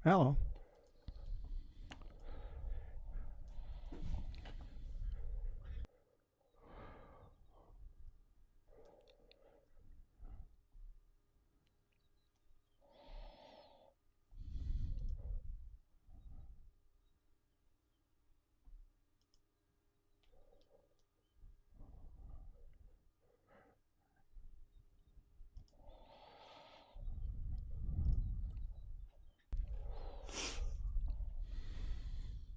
Hello.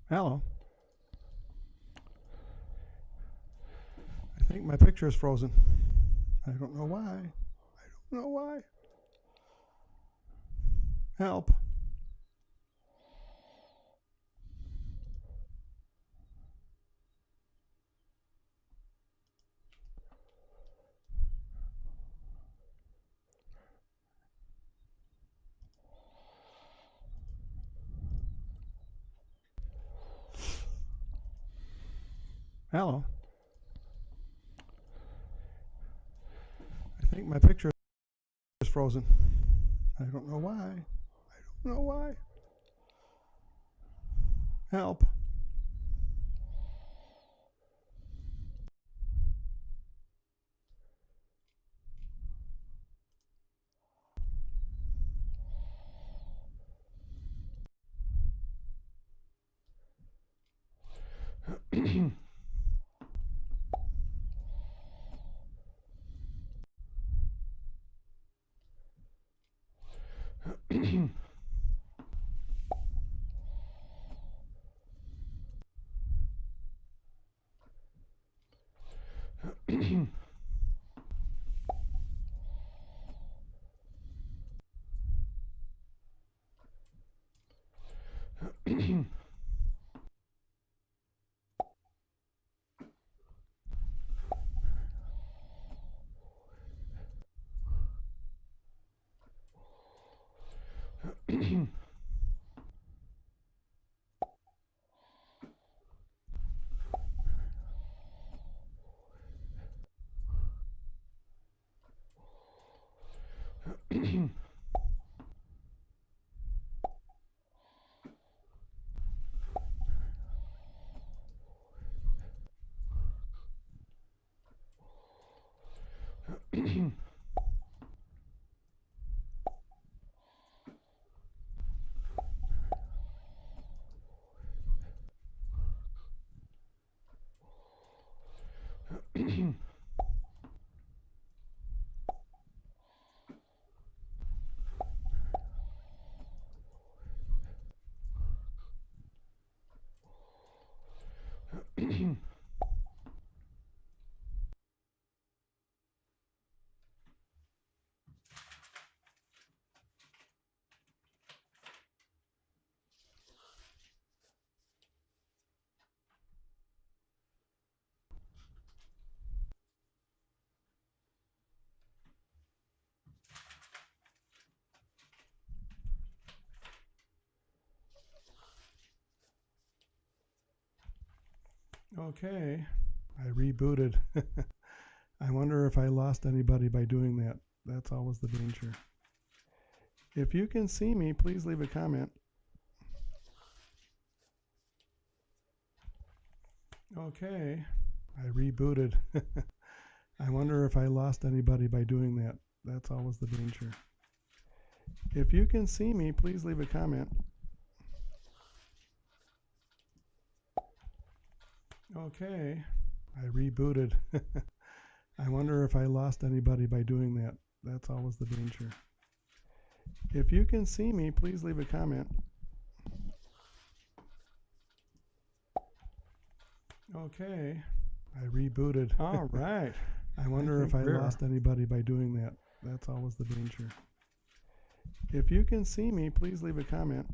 Hello. I think my picture is frozen. I don't know why. I don't know why. Help. Hello. I think my picture is frozen. I don't know why. I don't know why. Help. Okay. I rebooted. I wonder if I lost anybody by doing that. That's always the danger. If you can see me, please leave a comment. Okay. I rebooted. I wonder if I lost anybody by doing that. That's always the danger. If you can see me, please leave a comment. Okay. I rebooted. I wonder if I lost anybody by doing that. That's always the danger. If you can see me, please leave a comment. Okay. I rebooted. All right. I wonder if I lost anybody by doing that. That's always the danger. If you can see me, please leave a comment.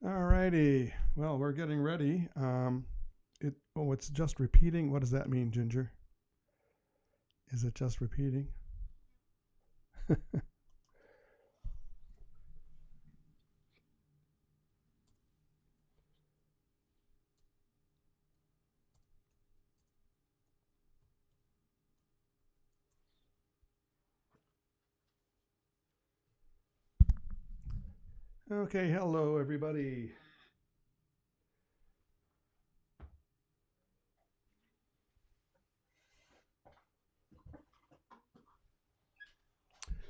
Alrighty. Well, we're getting ready. It's just repeating. What does that mean, Ginger? Is it just repeating? Okay, hello everybody.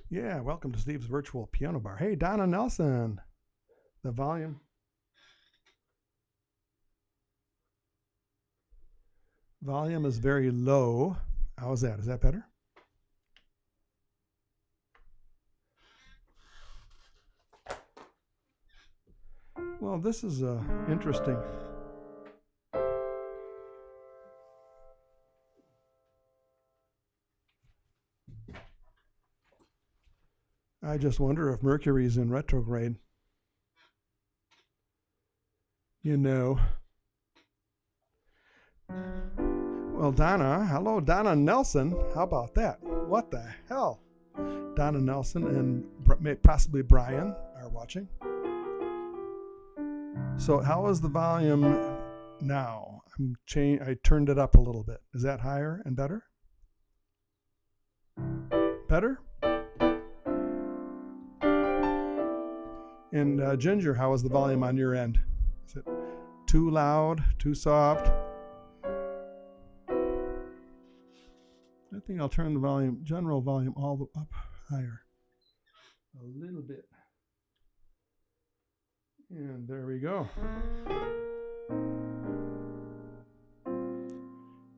Yeah, welcome to Steve's Virtual Piano Bar. Hey, Donna Nelson. The volume is very low. How's that? Is that better? Well, this is interesting. I just wonder if Mercury's in retrograde. You know. Well, Donna, hello, Donna Nelson. How about that? What the hell? Donna Nelson and possibly Brian are watching. So how is the volume now? I turned it up a little bit. Is that higher and better? Better? And Ginger, how is the volume on your end? Is it too loud, too soft? I think I'll turn the general volume all up higher. A little bit. And there we go.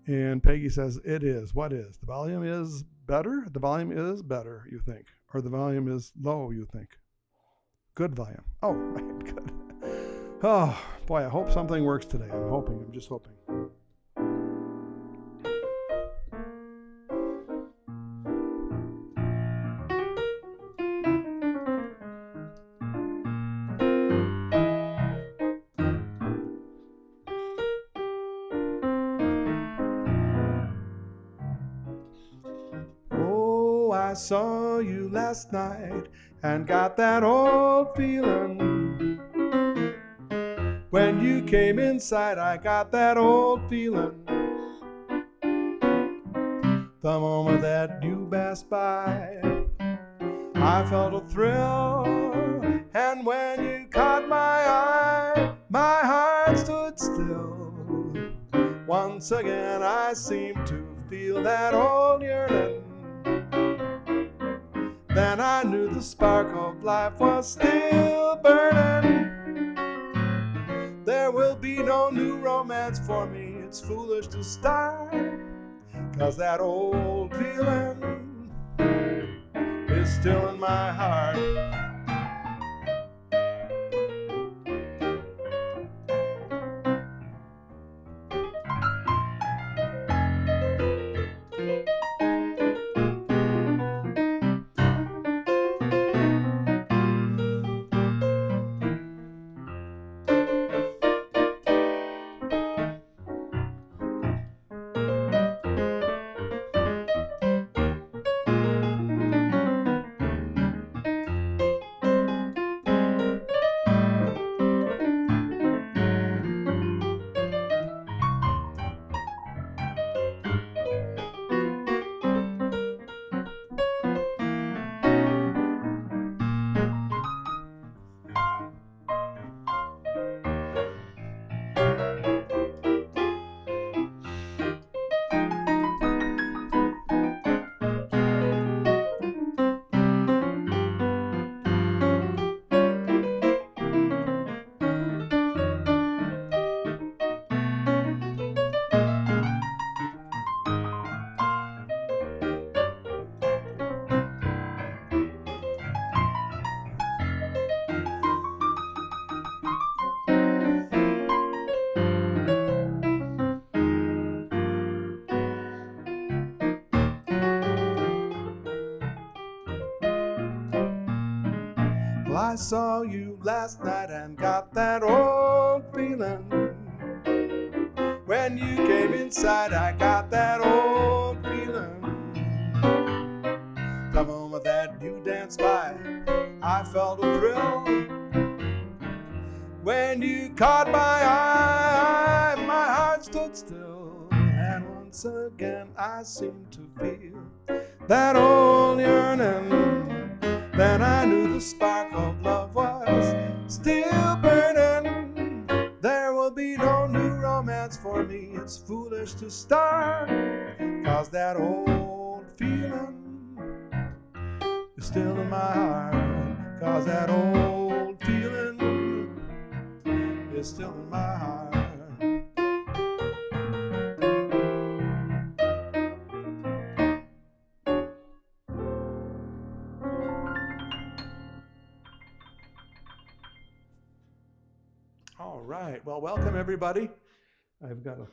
And Peggy says, it is. What is? The volume is better? The volume is better, you think. Or the volume is low, you think. Good volume. Oh, right, good. Oh, boy, I hope something works today. I'm just hoping. Oh, I saw you last night and got that old feeling. When you came inside, I got that old feeling. The moment that you passed by, I felt a thrill. And when you caught my eye, my heart stood still. Once again, I seemed to feel that old yearning. Then I knew the spark of life was still burning. There will be no new romance for me. It's foolish to start, 'cause that old feeling is still in my heart. Well, I saw you last night and got that old feeling. When you came inside, I got that old feeling. The moment that you felt a thrill. When you caught my eye, my heart stood still. And once again I seemed to feel that old yearning. Then I knew the spark of love was still burning. There will be no new romance for me. It's foolish to start, 'cause that old feeling is still in my heart. 'Cause that old feeling is still in my heart. All right. Well, welcome everybody. I've got a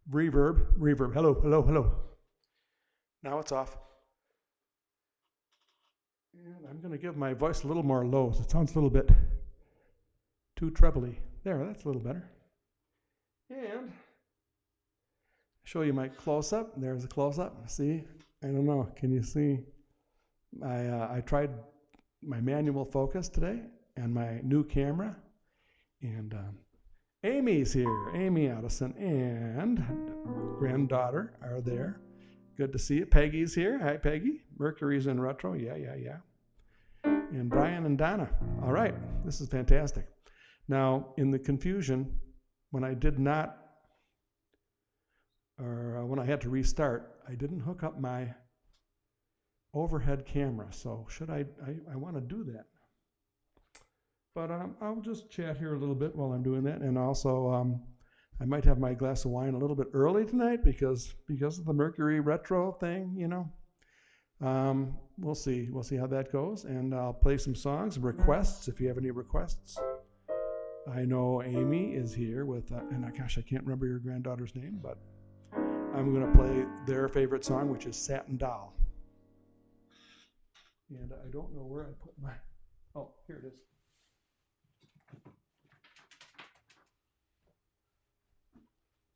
reverb. Hello. Now it's off. And I'm going to give my voice a little more low. So it sounds a little bit too trebly. There, that's a little better. And show you my close-up. There's a close-up. See? I don't know. Can you see? I tried my manual focus today and my new camera. And Amy's here. Amy Addison and granddaughter are there. Good to see you. Peggy's here. Hi, Peggy. Mercury's in retro. Yeah. And Brian and Donna. All right. This is fantastic. Now, in the confusion, when I did not, or when I had to restart, I didn't hook up my overhead camera. So should I want to do that. But I'll just chat here a little bit while I'm doing that. And also, I might have my glass of wine a little bit early tonight because of the Mercury retro thing, you know. We'll see how that goes. And I'll play some songs, requests, if you have any requests. I know Amy is here with, and gosh, I can't remember your granddaughter's name, but I'm going to play their favorite song, which is Satin Doll. And I don't know where I put my, oh, here it is.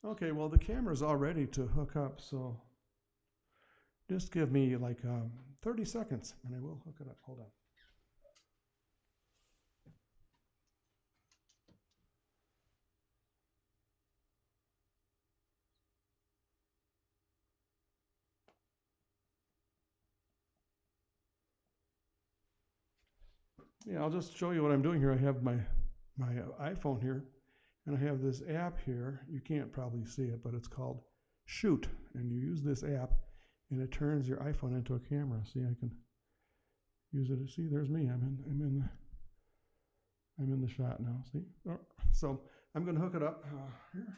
Okay, well, the camera's all ready to hook up, so just give me like 30 seconds and I will hook it up. Hold on. Yeah, I'll just show you what I'm doing here. I have my iPhone here, and I have this app here. You can't probably see it, but it's called Shoot, and you use this app, and it turns your iPhone into a camera. See, I can use it. See, there's me. I'm in the shot now. See, so I'm going to hook it up here.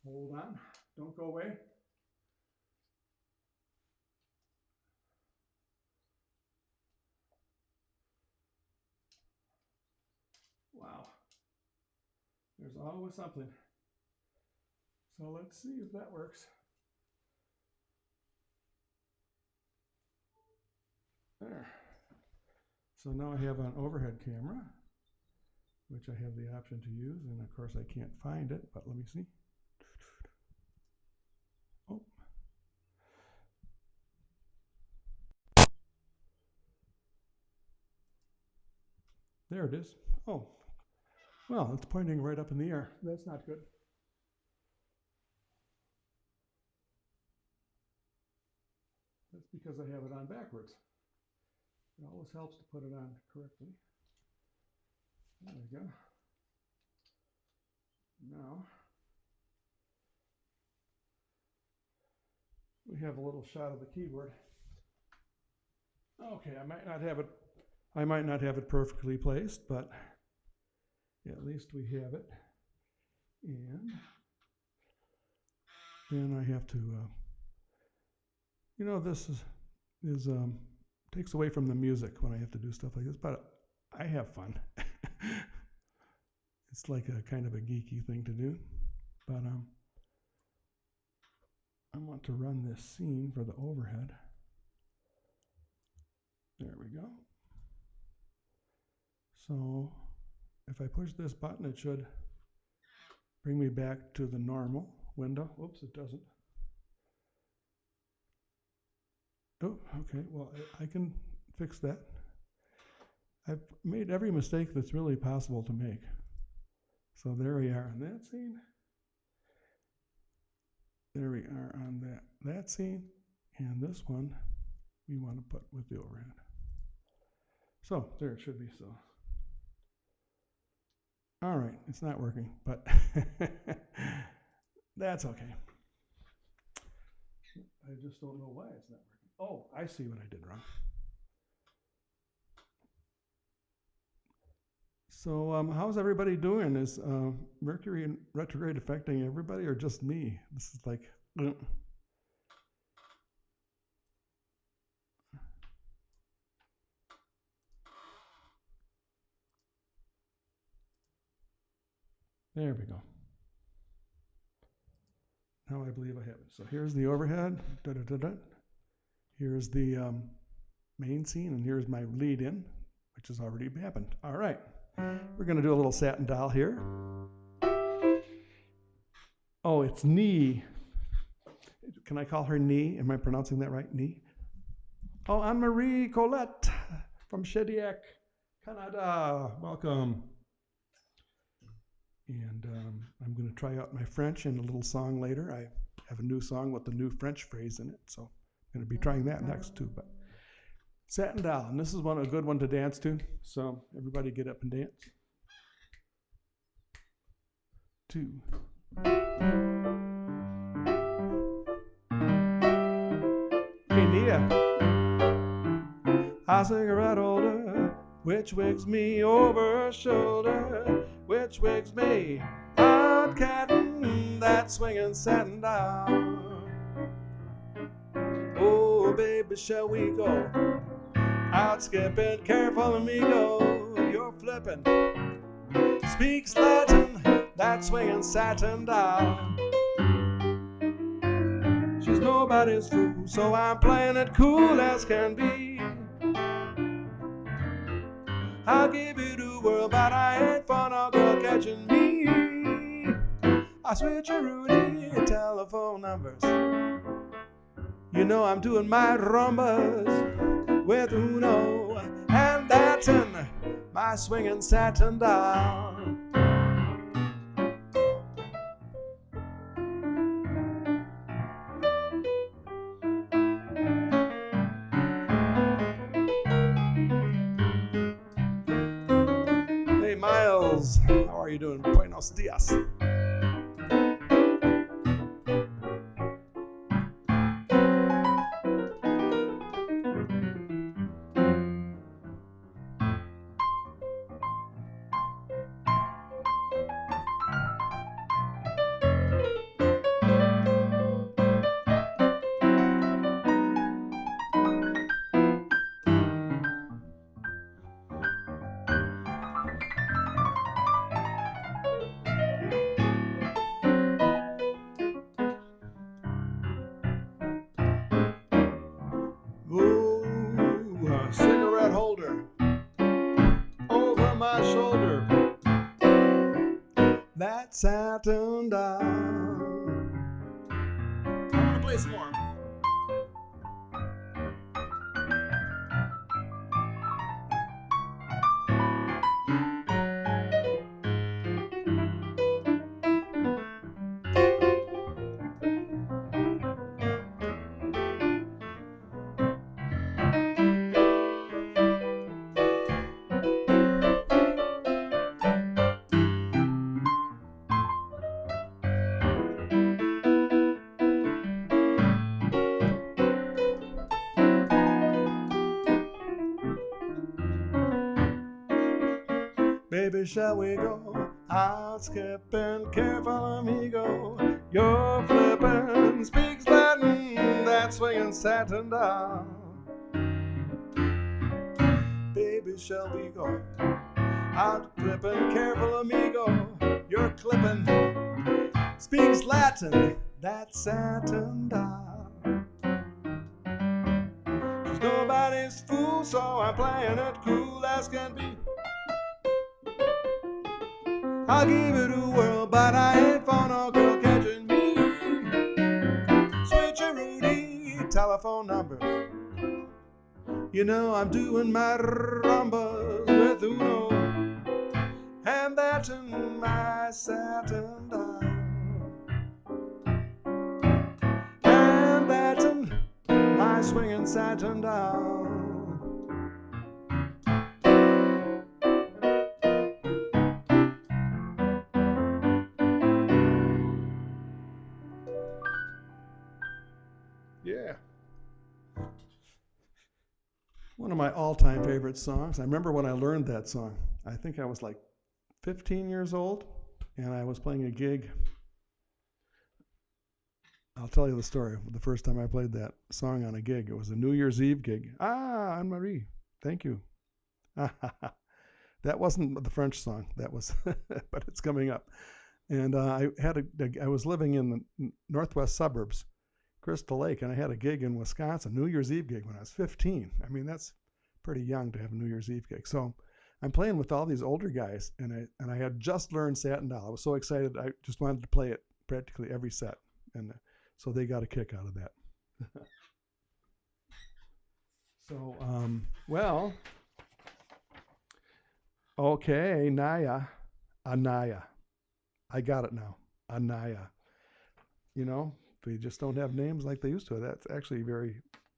Hold on, don't go away. Wow, there's always something. So let's see if that works. There. So now I have an overhead camera, which I have the option to use, and of course I can't find it, but let me see. Oh. There it is. Oh, well, it's pointing right up in the air. That's not good. That's because I have it on backwards. It always helps to put it on correctly. There we go. Now, we have a little shot of the keyboard. Okay, I might not have it perfectly placed, but at least we have it. And then I have to, you know, this is takes away from the music when I have to do stuff like this, but I have fun. It's like a kind of a geeky thing to do, but I want to run this scene for the overhead. There we go. So if I push this button, it should bring me back to the normal window. Oops, it doesn't. Oh, okay, well, I can fix that. I've made every mistake that's really possible to make. So there we are on that scene. There we are on that scene. And this one we want to put with the overhead. So there it should be. So all right, it's not working, but that's okay. I just don't know why it's not working. Oh, I see what I did wrong. So how's everybody doing? Is Mercury in retrograde affecting everybody or just me? This is like... There we go. Now I believe I have it. So here's the overhead. Here's the main scene, and here's my lead in, which has already happened. All right. We're going to do a little satin doll here. Oh, it's Nee. Can I call her Nee? Am I pronouncing that right? Nee? Oh, Anne-Marie Colette from Shediac, Canada. Welcome. And I'm going to try out my French in a little song later. I have a new song with the new French phrase in it, so I'm going to be trying that next too. But satin doll, and this is a good one to dance to. So everybody get up and dance. 2. Hey Nia, a cigarette holder, which wigs me over shoulder, which wigs me out catting that swinging satin doll. Oh baby, shall we go out skipping? Careful amigo, you're flipping. Speaks Latin, that swinging satin doll. She's nobody's fool, so I'm playing it cool as can be. I'll give you the world, but I ain't for no girl catching me. I switch a Rudy telephone numbers. You know I'm doing my rumbas with Uno, and that's in my swinging satin doll. Hey Miles, how are you doing? Buenos dias. Cigarette holder over my shoulder, that satin doll. I'm gonna play some more. Baby, shall we go out skipping? Careful, amigo, you're flipping. Speaks Latin, that swinging satin doll. Baby, shall we go out clipping? Careful, amigo, you're clipping. Speaks Latin, that satin doll. She's nobody's fool, so I'm playing it cool as can be. I'll give it a whirl, but I ain't for no girl catching me. Switch a Rudy telephone numbers. You know I'm doing my rumbas satin, my satin doll. And batten, my swinging satin doll. Yeah. One of my all-time favorite songs. I remember when I learned that song. I think I was like 15 years old, and I was playing a gig. I'll tell you the story. The first time I played that song on a gig, it was a New Year's Eve gig. Ah, Anne-Marie, thank you. That wasn't the French song. That was, but it's coming up. And I was living in the northwest suburbs, Crystal Lake, and I had a gig in Wisconsin, New Year's Eve gig when I was 15. I mean, that's pretty young to have a New Year's Eve gig. So I'm playing with all these older guys, and I had just learned Satin Doll. I was so excited, I just wanted to play it practically every set, and so they got a kick out of that. So, well, okay, Anaya. I got it now, Anaya. You know, they just don't have names like they used to. That's actually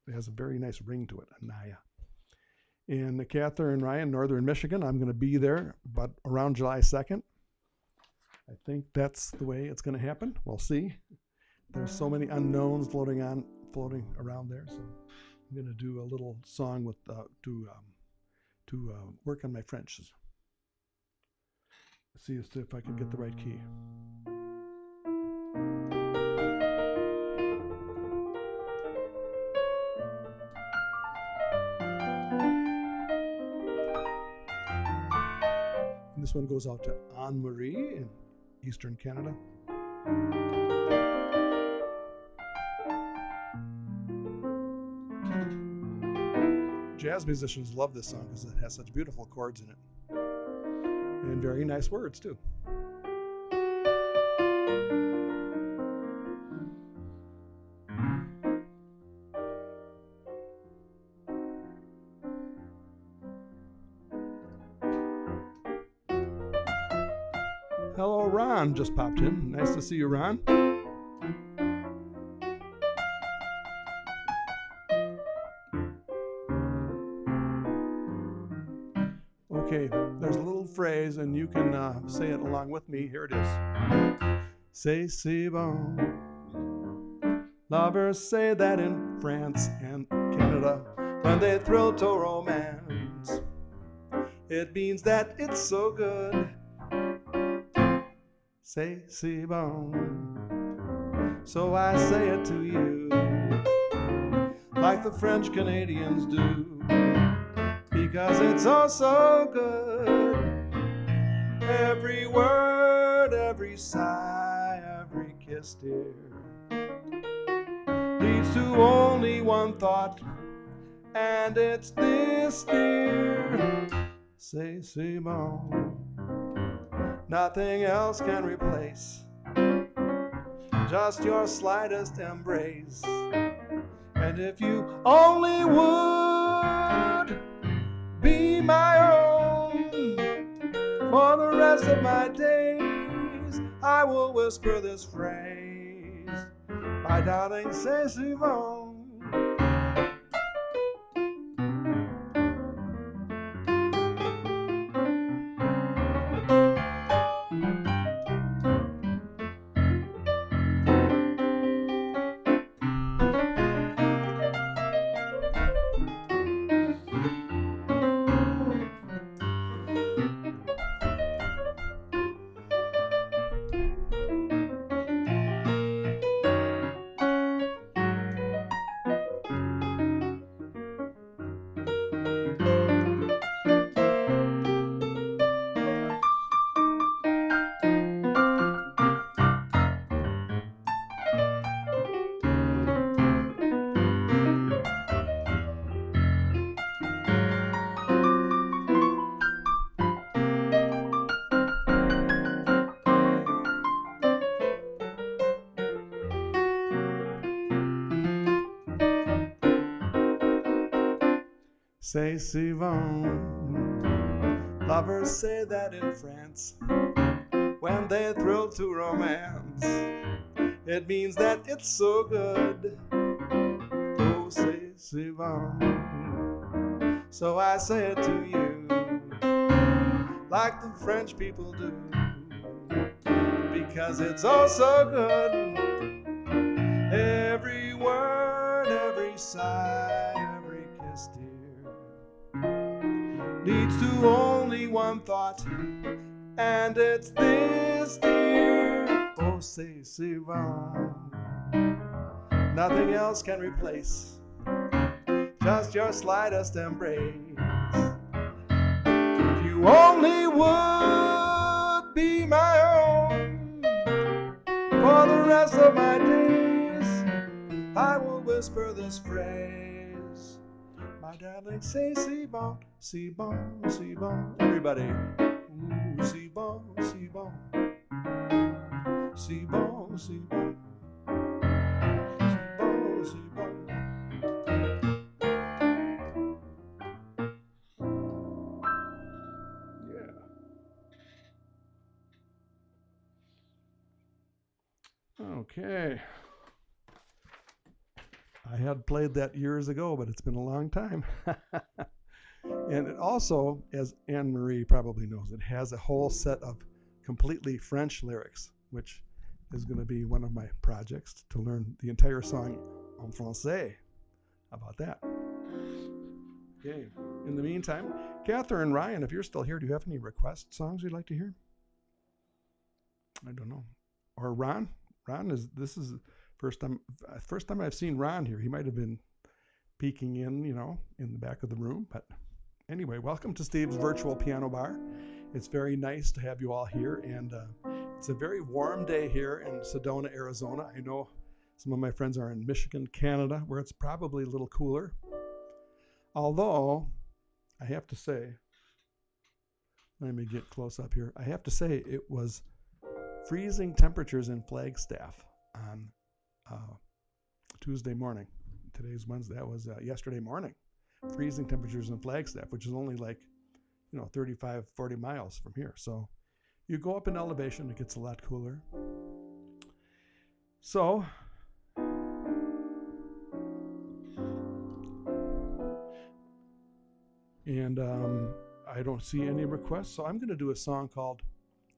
it has a very nice ring to it, Anaya. In Catherine, Ryan, Northern Michigan, I'm going to be there, but around July 2nd. I think that's the way it's going to happen. We'll see. There's so many unknowns floating around there, so I'm going to do a little song with to work on my French. See if I can get the right key. And this one goes out to Anne-Marie in Eastern Canada. Jazz musicians love this song because it has such beautiful chords in it. And very nice words, too. Hello, Ron just popped in. Nice to see you, Ron. Okay, there's a little phrase, and you can say it along with me. Here it is. C'est si bon. Lovers say that in France and Canada when they thrill to romance. It means that it's so good. C'est si bon. So I say it to you, like the French Canadians do. Because it's all so good. Every word, every sigh, every kiss, dear, leads to only one thought, and it's this, dear. C'est si bon. Nothing else can replace just your slightest embrace. And if you only would be my own for the rest of my days, I will whisper this phrase, my darling, c'est si bon. C'est si bon. Lovers say that in France, when they thrill to romance, it means that it's so good. Oh, c'est bon. So I say it to you, like the French people do, because it's oh so good. Every word, every sigh, every kiss, dear, leads to only one thought, and it's this, dear. Oh, c'est bon. Nothing else can replace just your slightest embrace. If you only would be my own for the rest of my days, I will whisper this phrase. My darling, say c'est bon, c'est bon, c'est bon. Everybody, ooh, c'est bon, c'est bon, c'est bon, c'est bon, c'est bon, c'est bon. Okay. I had played that years ago, but it's been a long time. And it also, as Anne-Marie probably knows, it has a whole set of completely French lyrics, which is going to be one of my projects, to learn the entire song en français. How about that? Okay. In the meantime, Catherine and Ryan, if you're still here, do you have any request songs you'd like to hear? I don't know. Or Ron? This is first time I've seen Ron here. He might have been peeking in, in the back of the room. But anyway, welcome to Steve's Virtual Piano Bar. It's very nice to have you all here, and it's a very warm day here in Sedona, Arizona. I know some of my friends are in Michigan, Canada, where it's probably a little cooler. Although, I have to say, let me get close up here. I have to say it was freezing temperatures in Flagstaff on Tuesday morning. Today's Wednesday. That was yesterday morning. Freezing temperatures in Flagstaff, which is only like, 35, 40 miles from here. So you go up in elevation, it gets a lot cooler. So and I don't see any requests, so I'm going to do a song called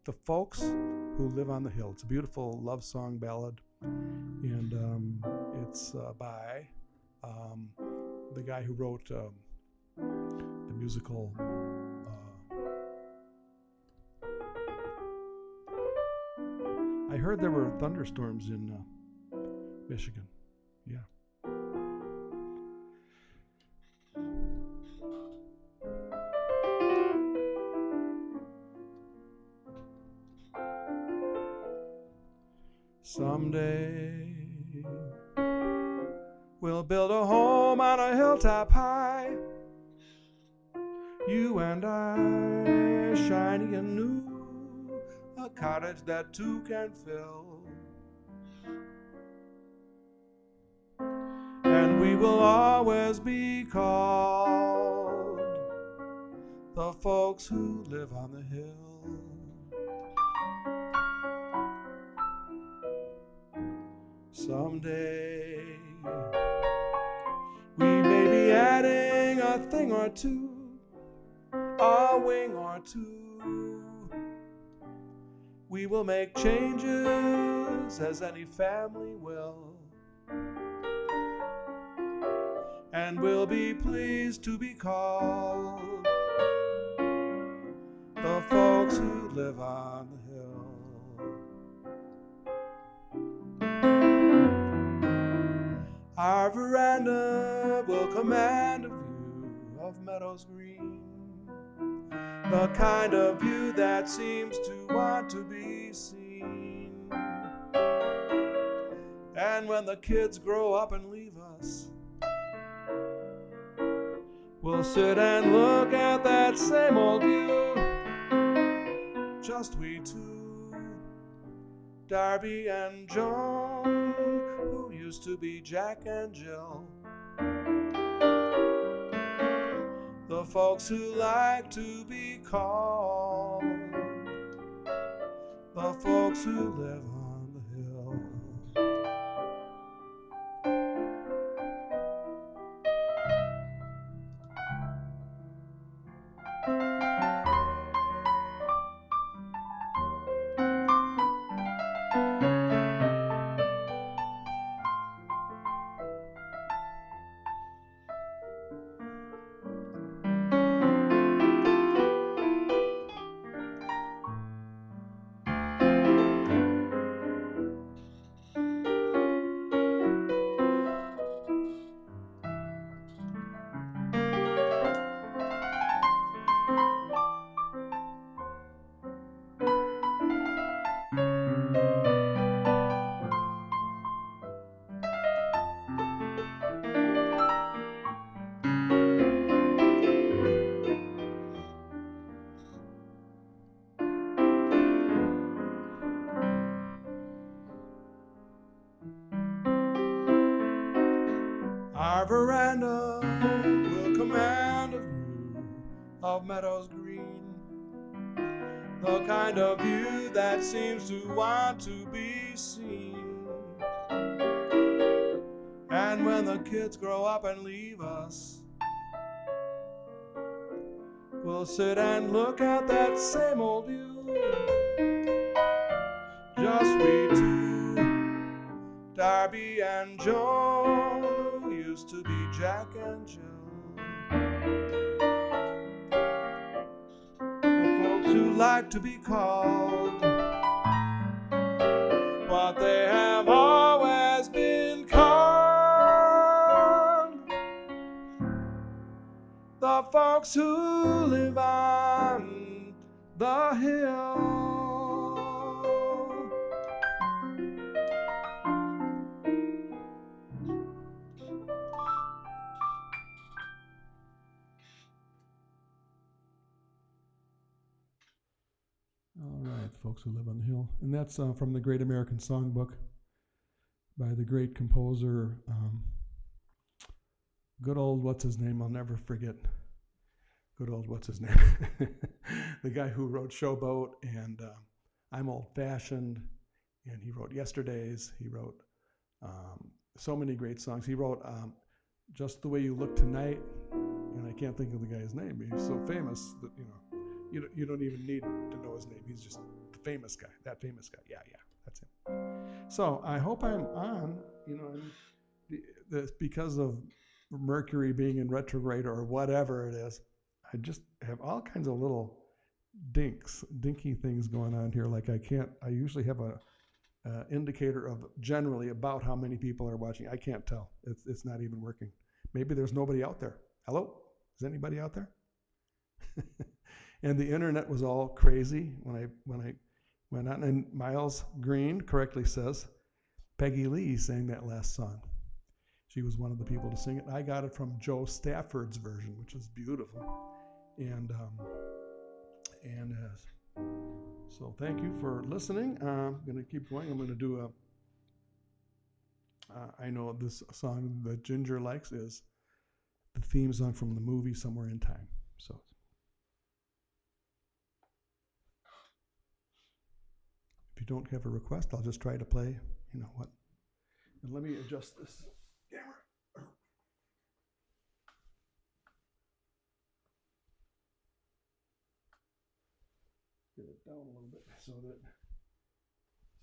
The Folks Who Live on the Hill. It's a beautiful love song ballad, and it's by the guy who wrote the musical I heard there were thunderstorms in Michigan. Yeah. Someday we'll build a home on a hilltop high, you and I, shiny and new, a cottage that two can fill, and we will always be called the folks who live on the hill. Someday we may be adding a thing or two, a wing or two. We will make changes as any family will, and we'll be pleased to be called the folks who live on the hill. Our veranda will command a view of meadows green, the kind of view that seems to want to be seen. And when the kids grow up and leave us, we'll sit and look at that same old view, just we two, Darby and Joan, who used to be Jack and Jill. the folks who like to be called the folks who live on the hill. Our veranda will command a view of meadows green, the kind of view that seems to want to be seen. And when the kids grow up and leave us, we'll sit and look at that same old view. Just we two, Darby and Joan, who used to be Jack and Jill. The folks who like to be called what they have always been called, the folks who live on the hill. All right, the folks who live on the hill. And that's from the Great American Songbook by the great composer, good old, what's his name? I'll never forget. Good old, what's his name? The guy who wrote Showboat and I'm Old Fashioned, and he wrote Yesterdays. He wrote so many great songs. He wrote Just the Way You Look Tonight, and I can't think of the guy's name. He's so famous that, you don't even need to know his name. He's just the famous guy, that famous guy. Yeah, that's him. So I hope I'm on, because of Mercury being in retrograde or whatever it is, I just have all kinds of little dinky things going on here. Like I usually have a indicator of generally about how many people are watching. I can't tell. It's not even working. Maybe there's nobody out there. Hello? Is anybody out there? And the internet was all crazy when I went on, and Miles Green correctly says Peggy Lee sang that last song. She was one of the people to sing it. I got it from Joe Stafford's version, which is beautiful. And so thank you for listening. I'm going to keep going. I'm going to do I know this song that Ginger likes is the theme song from the movie Somewhere in Time. So if you don't have a request, I'll just try to play, what. And let me adjust this camera. Get it down a little bit so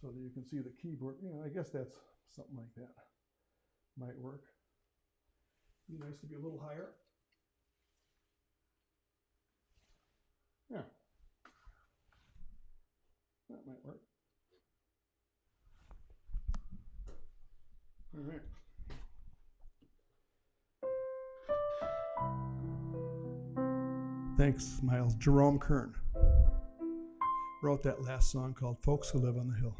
that you can see the keyboard. I guess that's something like that. Might work. Be nice to be a little higher. Yeah. That might work. All right. Thanks, Miles. Jerome Kern wrote that last song called Folks Who Live on the Hill.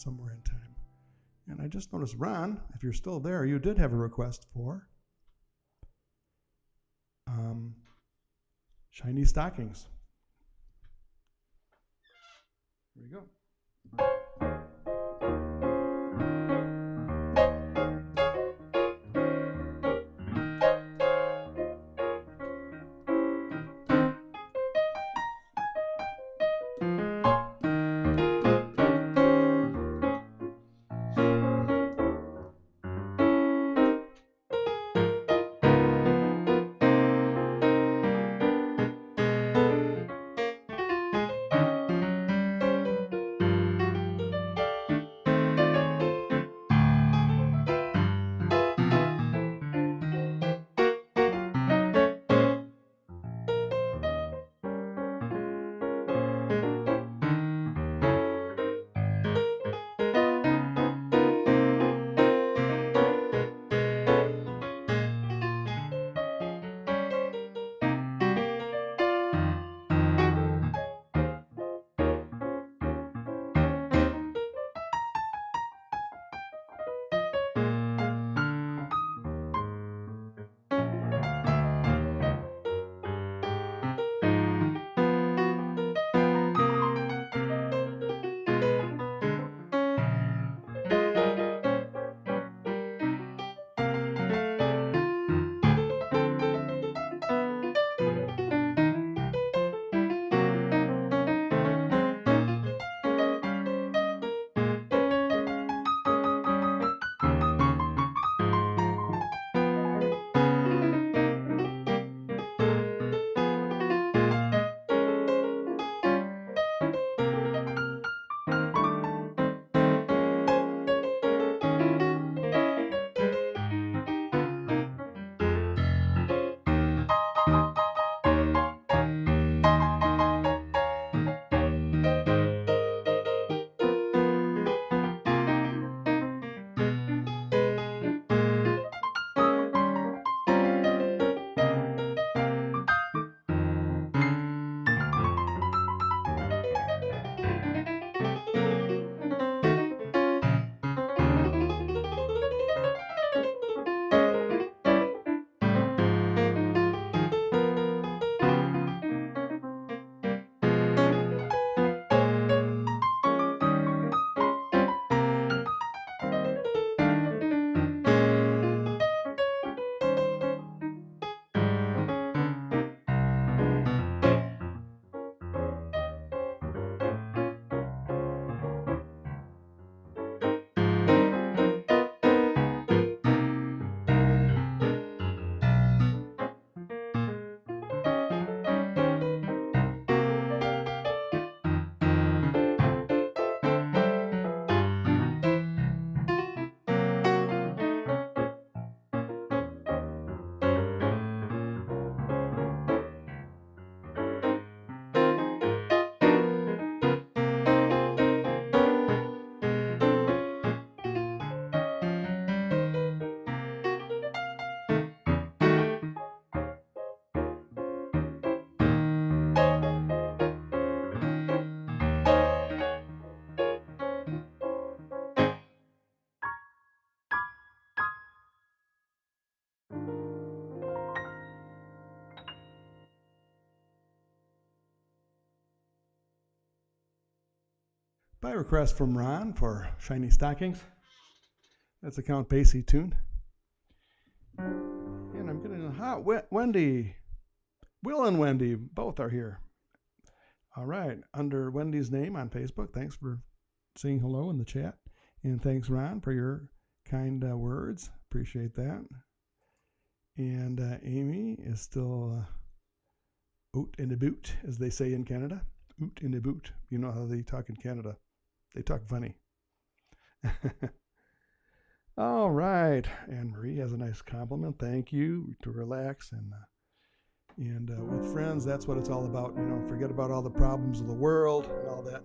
somewhere in time. And I just noticed, Ron, if you're still there, you did have a request for shiny stockings. Here we go. By request from Ron for shiny stockings. That's a Count Basie tune. And I'm getting a hot Wendy. Will and Wendy both are here. All right, under Wendy's name on Facebook. Thanks for saying hello in the chat. And thanks, Ron, for your kind words. Appreciate that. And Amy is still out in the boot, as they say in Canada. Out in the boot. You know how they talk in Canada. They talk funny. All right. Anne Marie has a nice compliment. Thank you. To relax and with friends, that's what it's all about. You know, forget about all the problems of the world and all that.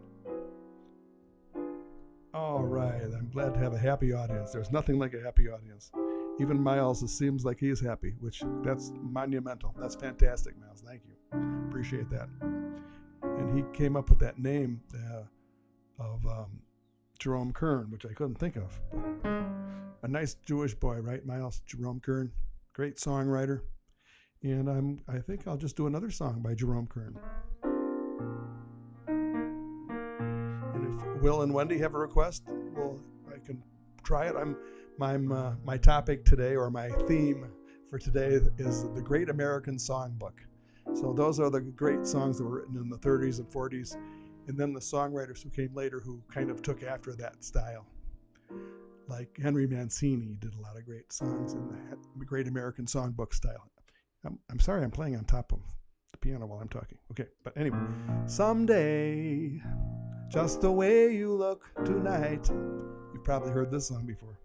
All right. I'm glad to have a happy audience. There's nothing like a happy audience. Even Miles, it seems like he is happy, which that's monumental. That's fantastic, Miles. Thank you. Appreciate that. And he came up with that name of Jerome Kern, which I couldn't think of. A nice Jewish boy, right? Miles Jerome Kern, great songwriter. And I think I'll just do another song by Jerome Kern. And if Will and Wendy have a request, well, I can try it. My topic today, or my theme for today, is the Great American Songbook. So those are the great songs that were written in the 30s and 40s, and then the songwriters who came later who kind of took after that style. Like Henry Mancini did a lot of great songs in the Great American Songbook style. I'm sorry I'm playing on top of the piano while I'm talking. Okay, but anyway. Someday, just the way you look tonight. You've probably heard this song before.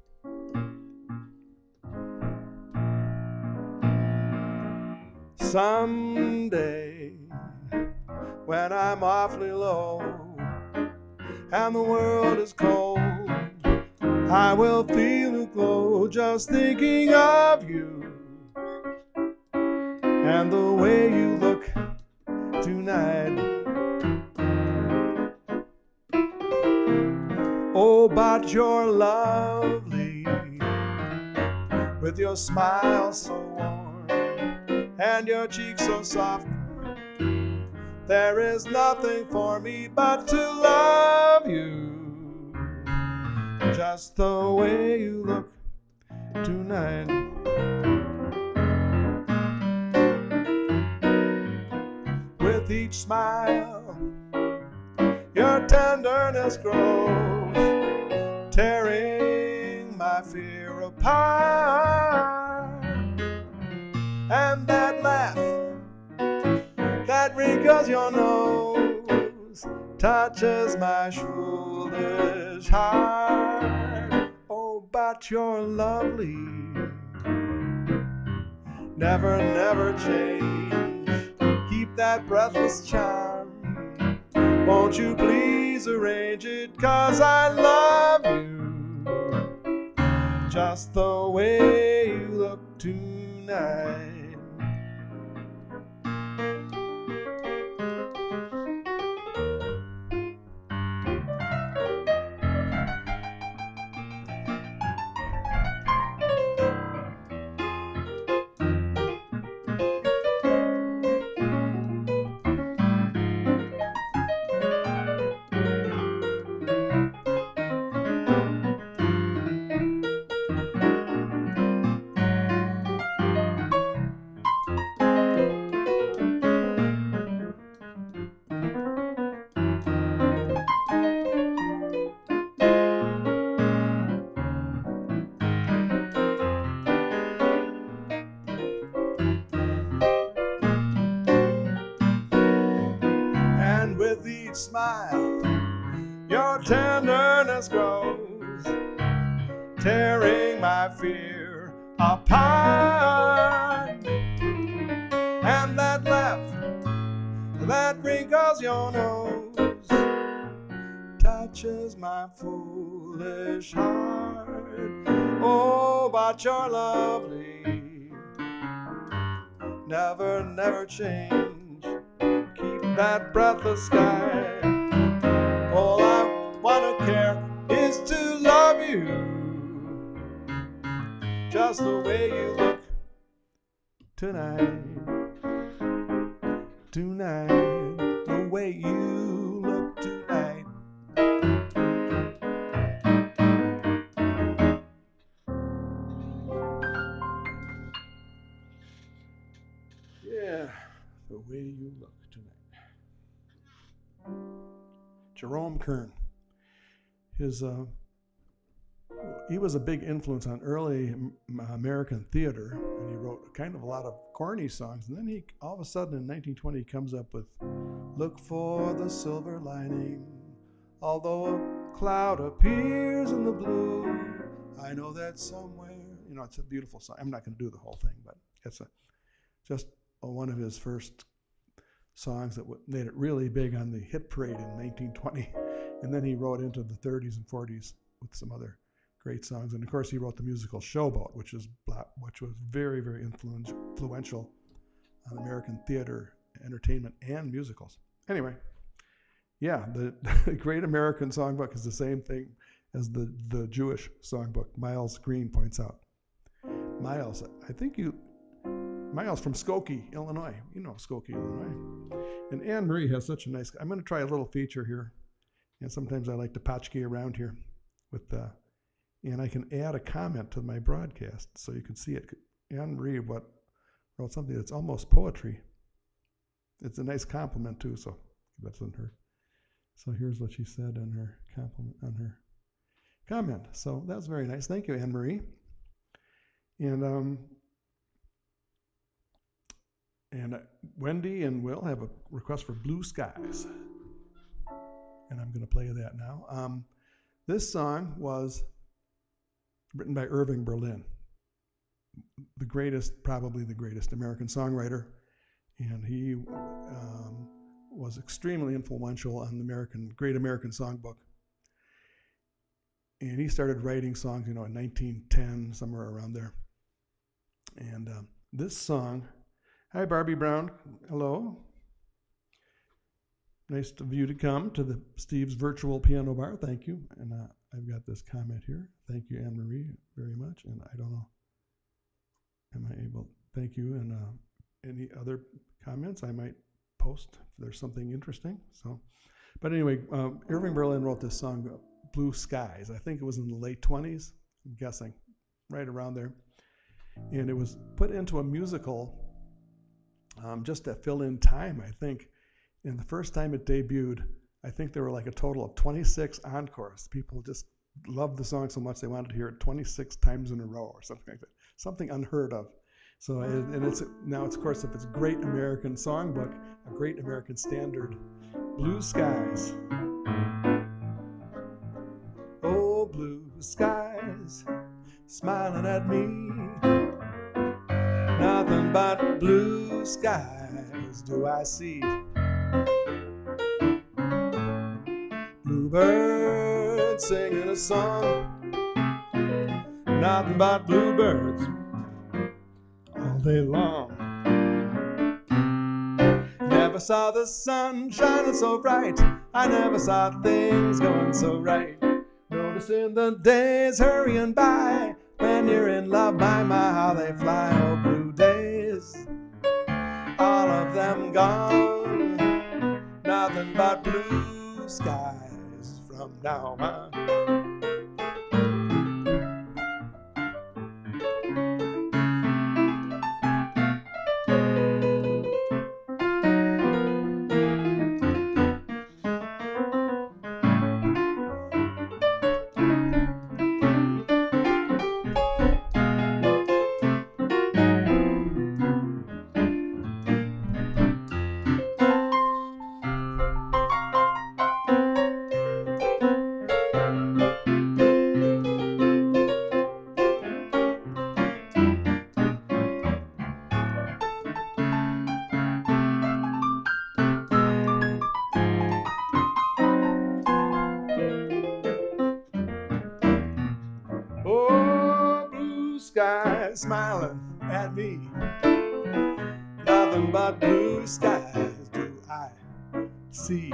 Someday, when I'm awfully low and the world is cold, I will feel a glow just thinking of you and the way you look tonight. Oh, but you're lovely with your smile so warm and your cheeks so soft. There is nothing for me but to love you just the way you look tonight. With each smile, your tenderness grows, tearing my fear apart. And that laugh that wrinkles your nose touches my foolish heart. Oh, but you're lovely, never, never change. Keep that breathless charm. Won't you please arrange it, 'cause I love you just the way you look tonight. And with each smile, your tenderness grows, tearing my fear apart. And that laugh that wrinkles your nose touches my foolish heart. Oh, but you're lovely, never, never change. Keep that breathless sky. All I wanna care is to love you just the way you look tonight. Tonight, the way you look tonight. Yeah, the way you look tonight. Jerome Kern. He was a big influence on early American theater, and he wrote kind of a lot of corny songs. And then he, all of a sudden in 1920, he comes up with "Look for the silver lining, although a cloud appears in the blue. I know that somewhere." You know, it's a beautiful song. I'm not going to do the whole thing, but it's just one of his first songs that made it really big on the hit parade in 1920. And then he wrote into the 30s and 40s with some other great songs. And of course, he wrote the musical Showboat, which was very, very influential on American theater, entertainment, and musicals. Anyway, yeah, the Great American Songbook is the same thing as the Jewish Songbook. Miles Green points out. Miles, Miles from Skokie, Illinois. You know Skokie, Illinois. And Anne Marie has such a nice. I'm going to try a little feature here, and sometimes I like to potchkey around here with and I can add a comment to my broadcast so you can see it. Anne Marie wrote something that's almost poetry. It's a nice compliment too, so that's in her. So here's what she said on her compliment, on her comment. So that was very nice. Thank you, Anne Marie. And Wendy and Will have a request for Blue Skies, and I'm going to play that now. This song was written by Irving Berlin, probably the greatest American songwriter, and he was extremely influential on the Great American Songbook. And he started writing songs, in 1910, somewhere around there. And this song, hi Barbie Brown, hello. Nice of you to come to Steve's virtual piano bar, thank you. And I've got this comment here. Thank you, Anne Marie, very much. And I don't know, am I able, thank you. And any other comments I might post if there's something interesting. So, but anyway, Irving Berlin wrote this song, Blue Skies. I think it was in the late 20s, I'm guessing, right around there. And it was put into a musical just to fill in time, I think. And the first time it debuted, I think there were like a total of 26 encores. People just loved the song so much they wanted to hear it 26 times in a row or something like that. Something unheard of. So, and it's now, of course, if it's a Great American Songbook, a Great American Standard, Blue Skies. Oh, blue skies, smiling at me. Nothing but blue skies do I see. Bluebirds singing a song. Nothing but bluebirds all day long. Never saw the sun shining so bright. I never saw things going so right. Noticing the days hurrying by. When you're in love, my, how they fly. Oh, blue days, all of them gone. Nothing but blue skies from now on. Skies smiling at me. Nothing but blue skies do I see.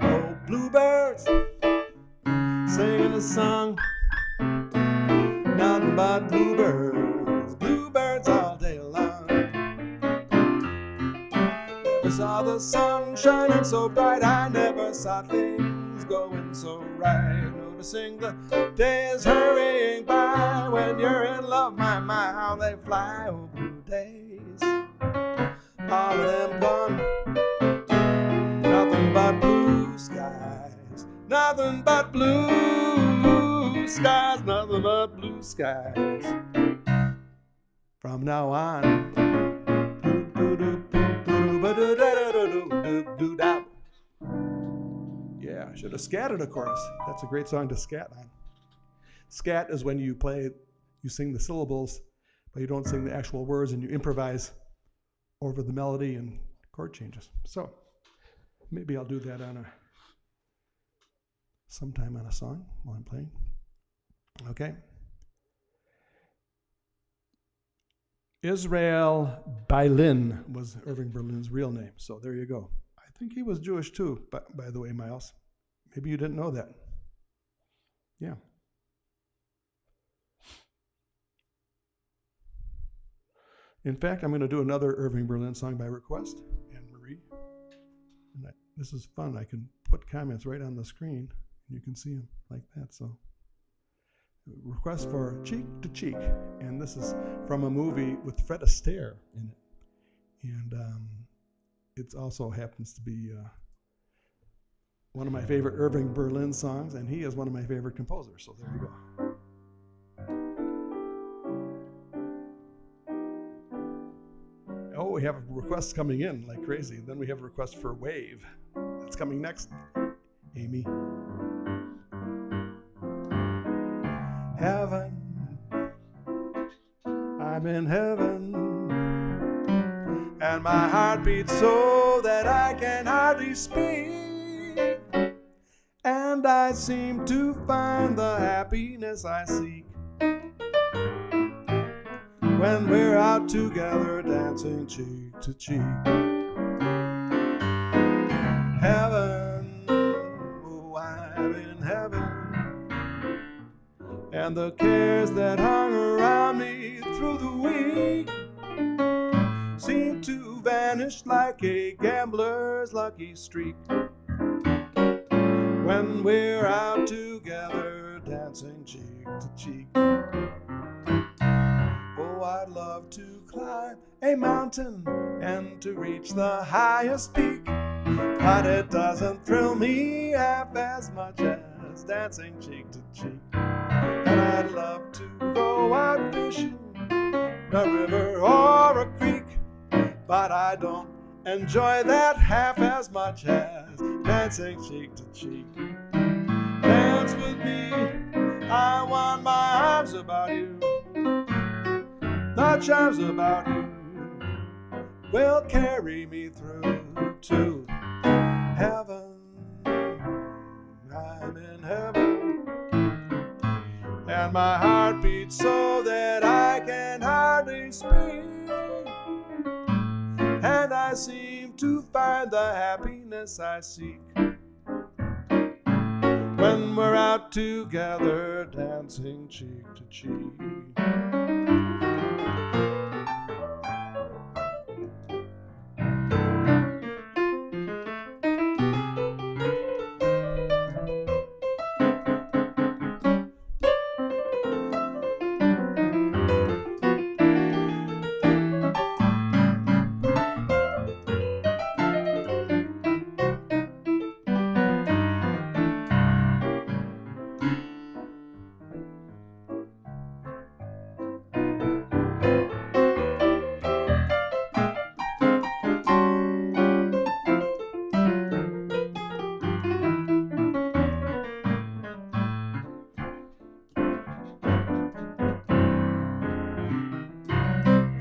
Oh, bluebirds singing a song. Nothing but bluebirds, bluebirds all day long. Never saw the sun shining so bright. I never saw things going so right. Noticing the days hurrying by. When you're in love, my, how they fly. Oh, blue days, all of them gone. Nothing but blue skies. Nothing but blue skies. Nothing but blue skies from now on. Yeah, should have scattered, of course. That's a great song to scat on. Scat is when you sing the syllables, but you don't sing the actual words, and you improvise over the melody and chord changes. So maybe I'll do that sometime on a song while I'm playing. Okay. Israel Bylin was Irving Berlin's real name. So there you go. think he was Jewish too, by the way, Miles. Maybe you didn't know that. Yeah. In fact, I'm going to do another Irving Berlin song by request, Anne Marie. And this is fun. I can put comments right on the screen, and you can see them like that. So, request for Cheek to Cheek, and this is from a movie with Fred Astaire in it, and it also happens to be one of my favorite Irving Berlin songs, and he is one of my favorite composers. So there you go. Oh, we have requests coming in like crazy. Then we have a request for Wave. That's coming next, Amy. Heaven, I'm in heaven, and my heart beats so that I can hardly speak, and I seem to find the happiness I seek when we're out together dancing cheek to cheek. Heaven, oh, I'm in heaven, and the cares that hung around me through the week seem to vanish like a gambler's lucky streak when we're out together dancing cheek to cheek. Oh, I'd love to climb a mountain and to reach the highest peak, but it doesn't thrill me half as much as dancing cheek to cheek. And I'd love to go out fishing a river or a creek, but I don't enjoy that half as much as dancing cheek to cheek. Dance with me, I want my arms about you. The charms about you will carry me through to heaven. I'm in heaven, and my heart beats so that I can hardly speak, and I seem to find the happiness I seek when we're out together dancing cheek to cheek.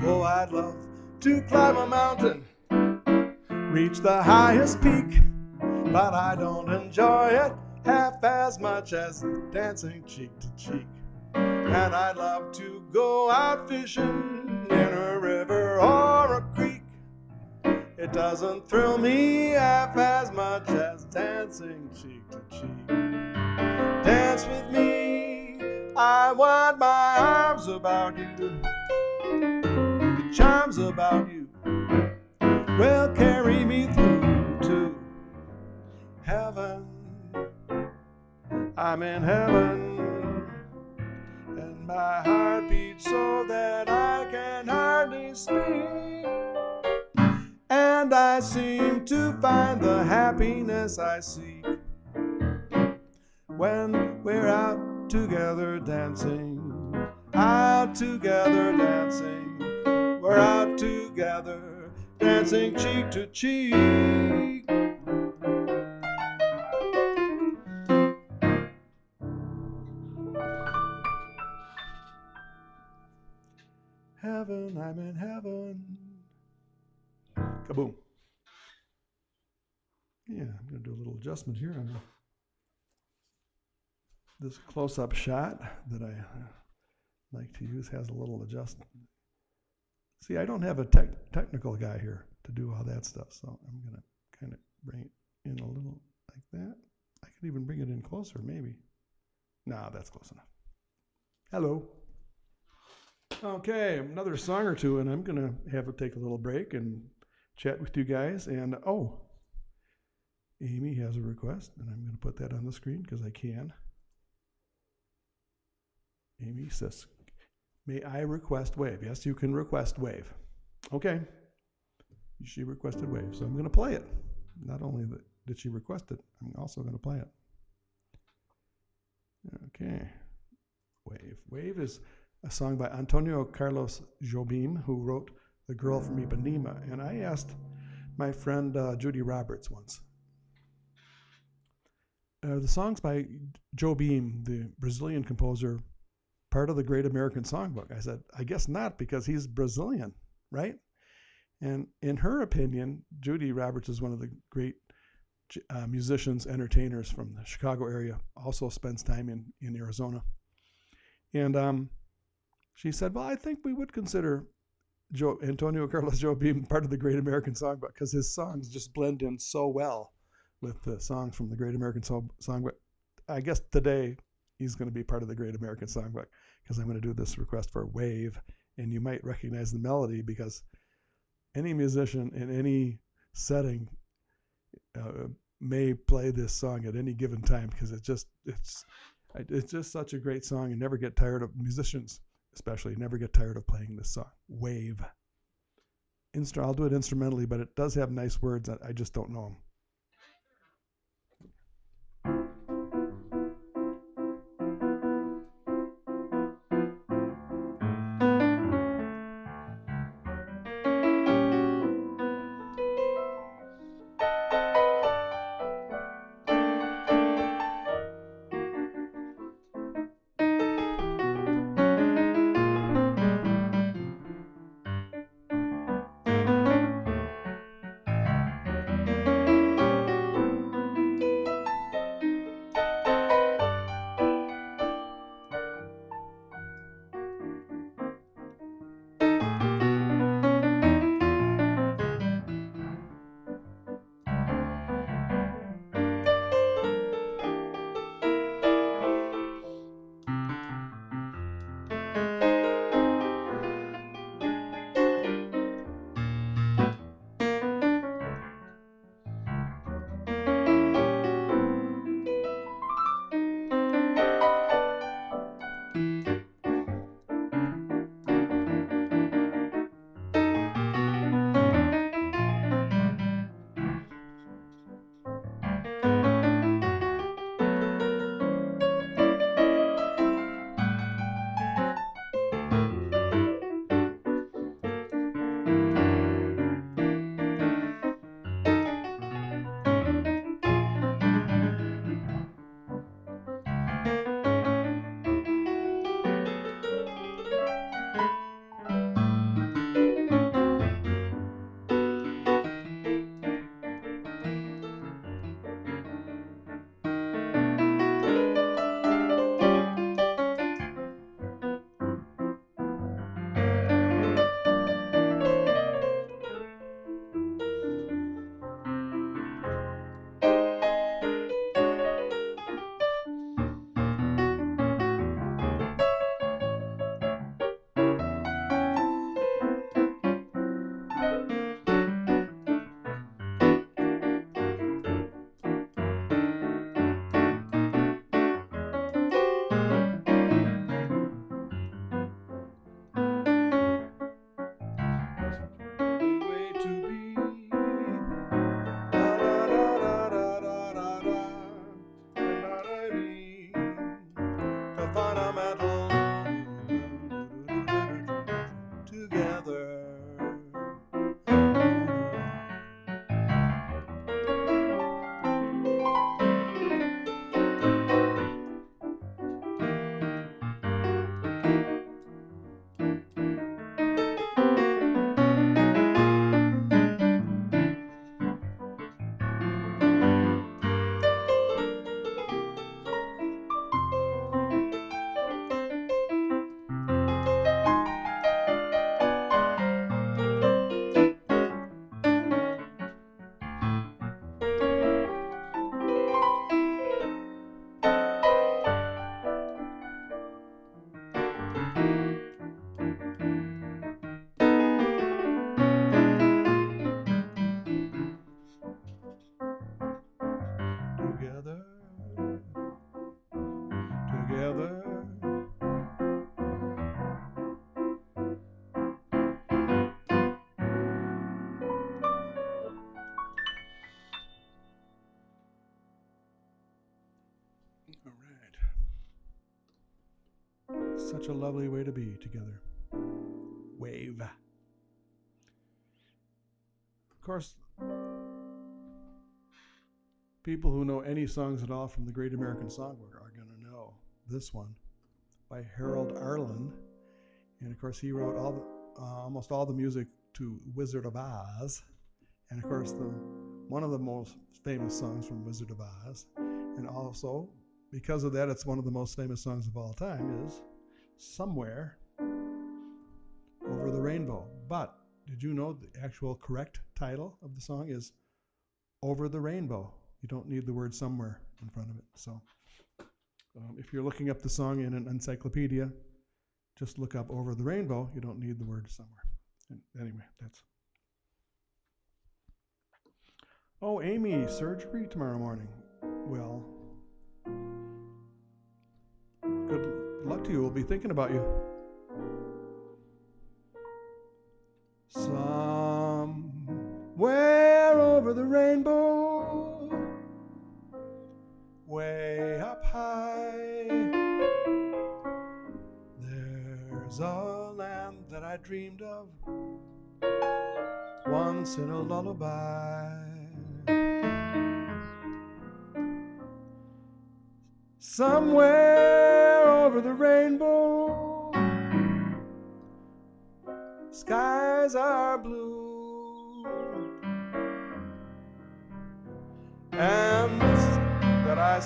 Oh, I'd love to climb a mountain, reach the highest peak, but I don't enjoy it half as much as dancing cheek to cheek. And I'd love to go out fishing in a river or a creek. It doesn't thrill me half as much as dancing cheek to cheek. Dance with me, I want my arms about you. The charms about you will carry me through to heaven. I'm in heaven, and my heart beats so that I can hardly speak, and I seem to find the happiness I seek when we're out together dancing, out together dancing. We're out together dancing cheek to cheek. Heaven, I'm in heaven. Kaboom. Yeah, I'm going to do a little adjustment here on this close-up shot that I like to use. Has a little adjustment. See, I don't have a technical guy here to do all that stuff, so I'm going to kind of bring it in a little like that. I could even bring it in closer, maybe. Nah, that's close enough. Hello. Okay, another song or two, and I'm going to have to take a little break and chat with you guys. And, oh, Amy has a request, and I'm going to put that on the screen because I can. Amy says, may I request Wave? Yes, you can request Wave. Okay. She requested Wave, so I'm going to play it. Not only did she request it, I'm also going to play it. Okay. Wave. Wave is a song by Antonio Carlos Jobim, who wrote The Girl from Ipanema. And I asked my friend Judy Roberts once. The songs by Jobim, the Brazilian composer, part of the Great American Songbook. I said, I guess not, because he's Brazilian, right? And in her opinion, Judy Roberts is one of the great musicians, entertainers from the Chicago area, also spends time in Arizona. And she said, well, I think we would consider Antonio Carlos Jobim part of the Great American Songbook because his songs just blend in so well with the songs from the Great American Songbook. I guess today he's going to be part of the Great American Songbook because I'm going to do this request for Wave, and you might recognize the melody because any musician in any setting may play this song at any given time because it's just such a great song, and never get tired of, musicians especially never get tired of playing this song. Wave. I'll do it instrumentally, but it does have nice words. I just don't know them. such a lovely way to be together. Wave. Of course, people who know any songs at all from the Great American Songbook are going to know this one by Harold Arlen. And of course, he wrote almost all the music to Wizard of Oz. And of course, one of the most famous songs from Wizard of Oz. And also, because of that, it's one of the most famous songs of all time is Somewhere Over the Rainbow. But did you know the actual correct title of the song is Over the Rainbow? You don't need the word somewhere in front of it. So if you're looking up the song in an encyclopedia, just look up Over the Rainbow. You don't need the word somewhere. And anyway, that's... Oh, Amy, surgery tomorrow morning. Well, good luck to you. We'll be thinking about you. Somewhere over the rainbow, way up high, there's a land that I dreamed of once in a lullaby. Somewhere over the rainbow, skies are blue, and that I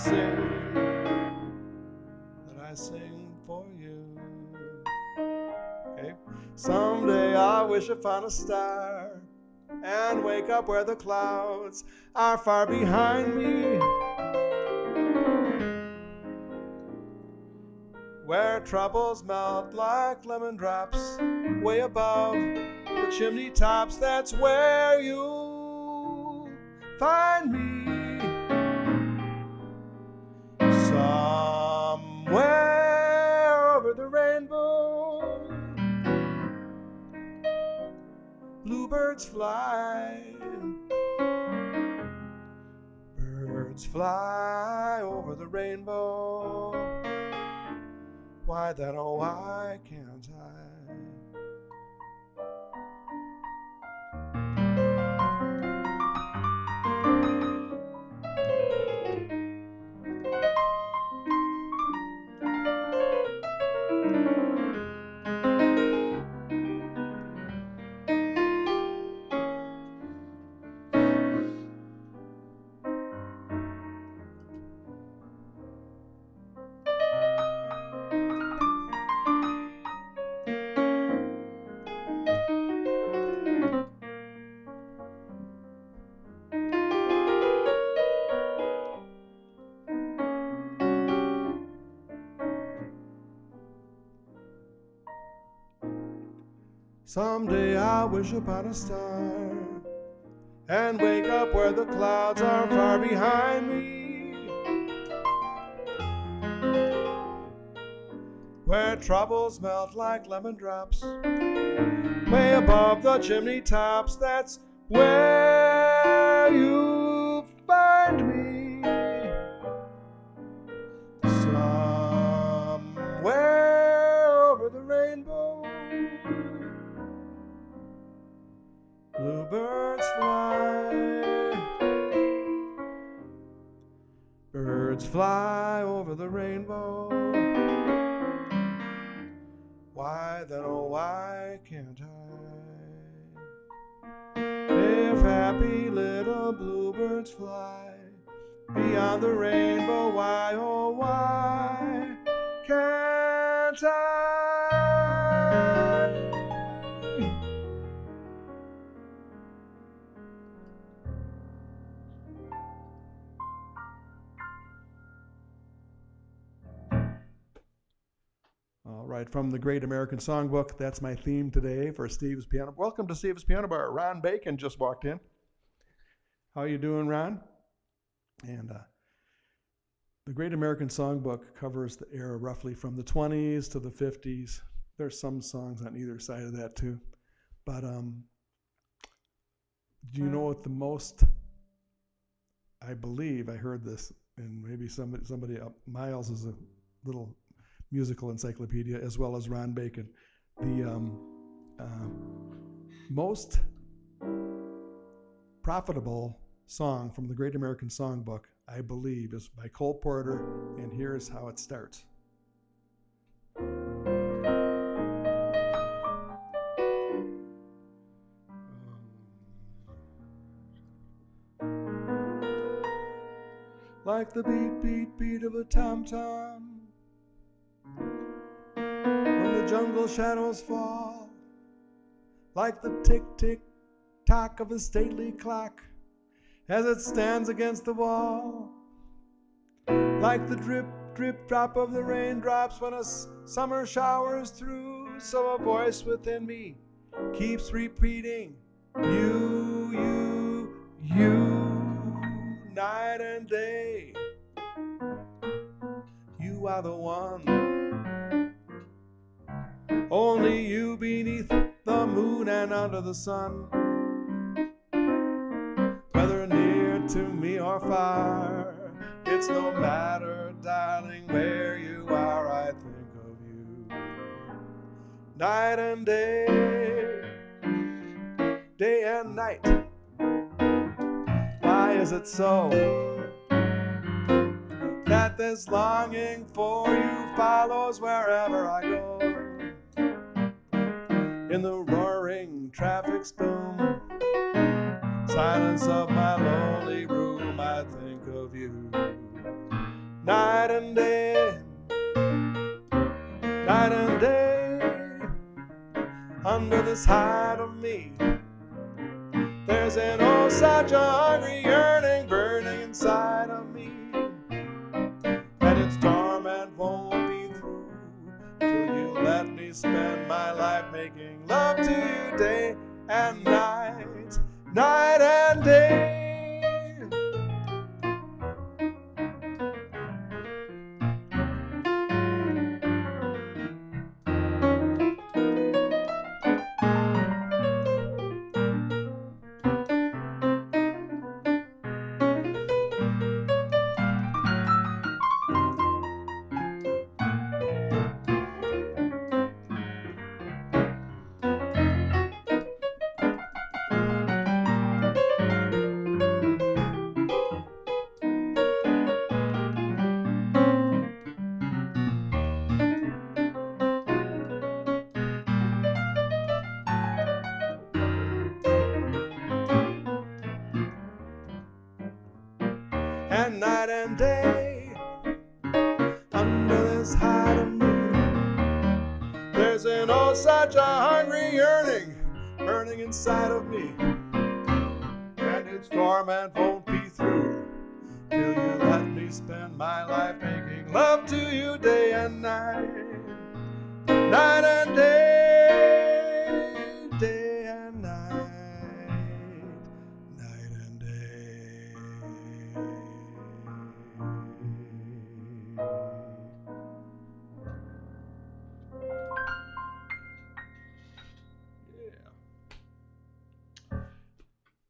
sing for you. Okay. Someday I wish upon a star and wake up where the clouds are far behind me, where troubles melt like lemon drops way above the chimney tops. That's where you'll find me. Somewhere over the rainbow, bluebirds fly. Birds fly over the rainbow. Why then, oh, why can't I? Someday I'll wish upon a star and wake up where the clouds are far behind me, where troubles melt like lemon drops way above the chimney tops. That's where you find me. Somewhere over the rainbow, bluebirds fly. Birds fly over the rainbow. Why then, oh, why can't I? If happy little bluebirds fly beyond the rainbow, why, oh, why can't I? All right, from the Great American Songbook, that's my theme today for Steve's Piano. Welcome to Steve's Piano Bar. Ron Bacon just walked in. How you doing, Ron? And the Great American Songbook covers the era roughly from the 20s to the 50s. There's some songs on either side of that too. But do you know what the most, I believe I heard this, and maybe somebody up, Miles is a little musical encyclopedia, as well as Ron Bacon. The most profitable song from the Great American Songbook, I believe, is by Cole Porter, and here's how it starts. Like the beat, beat, beat of a tom-tom, when the jungle shadows fall, like the tick, tick, tock of a stately clock as it stands against the wall, like the drip, drip, drop of the raindrops when a summer showers through, so a voice within me keeps repeating, you, night and day. You are the one, only you beneath the moon and under the sun. Whether near to me or far, it's no matter, darling, where you are, I think of you. Night and day, day and night. Why is it so that this longing for you follows wherever I go? In the roaring traffic's boom, silence of my lonely room, I think of you. Night and day, night and day, under this hide of me, there's an oh such a hungry yearning burning inside of me, and its torment won't be through till you let me spend my life making love to you day and night, night and day. And night and day, under this hide of me, there's an oh such a hungry yearning burning inside of me, and its torment won't be through till you let me spend my life making love to you day and night, night and day, day and night, night and day.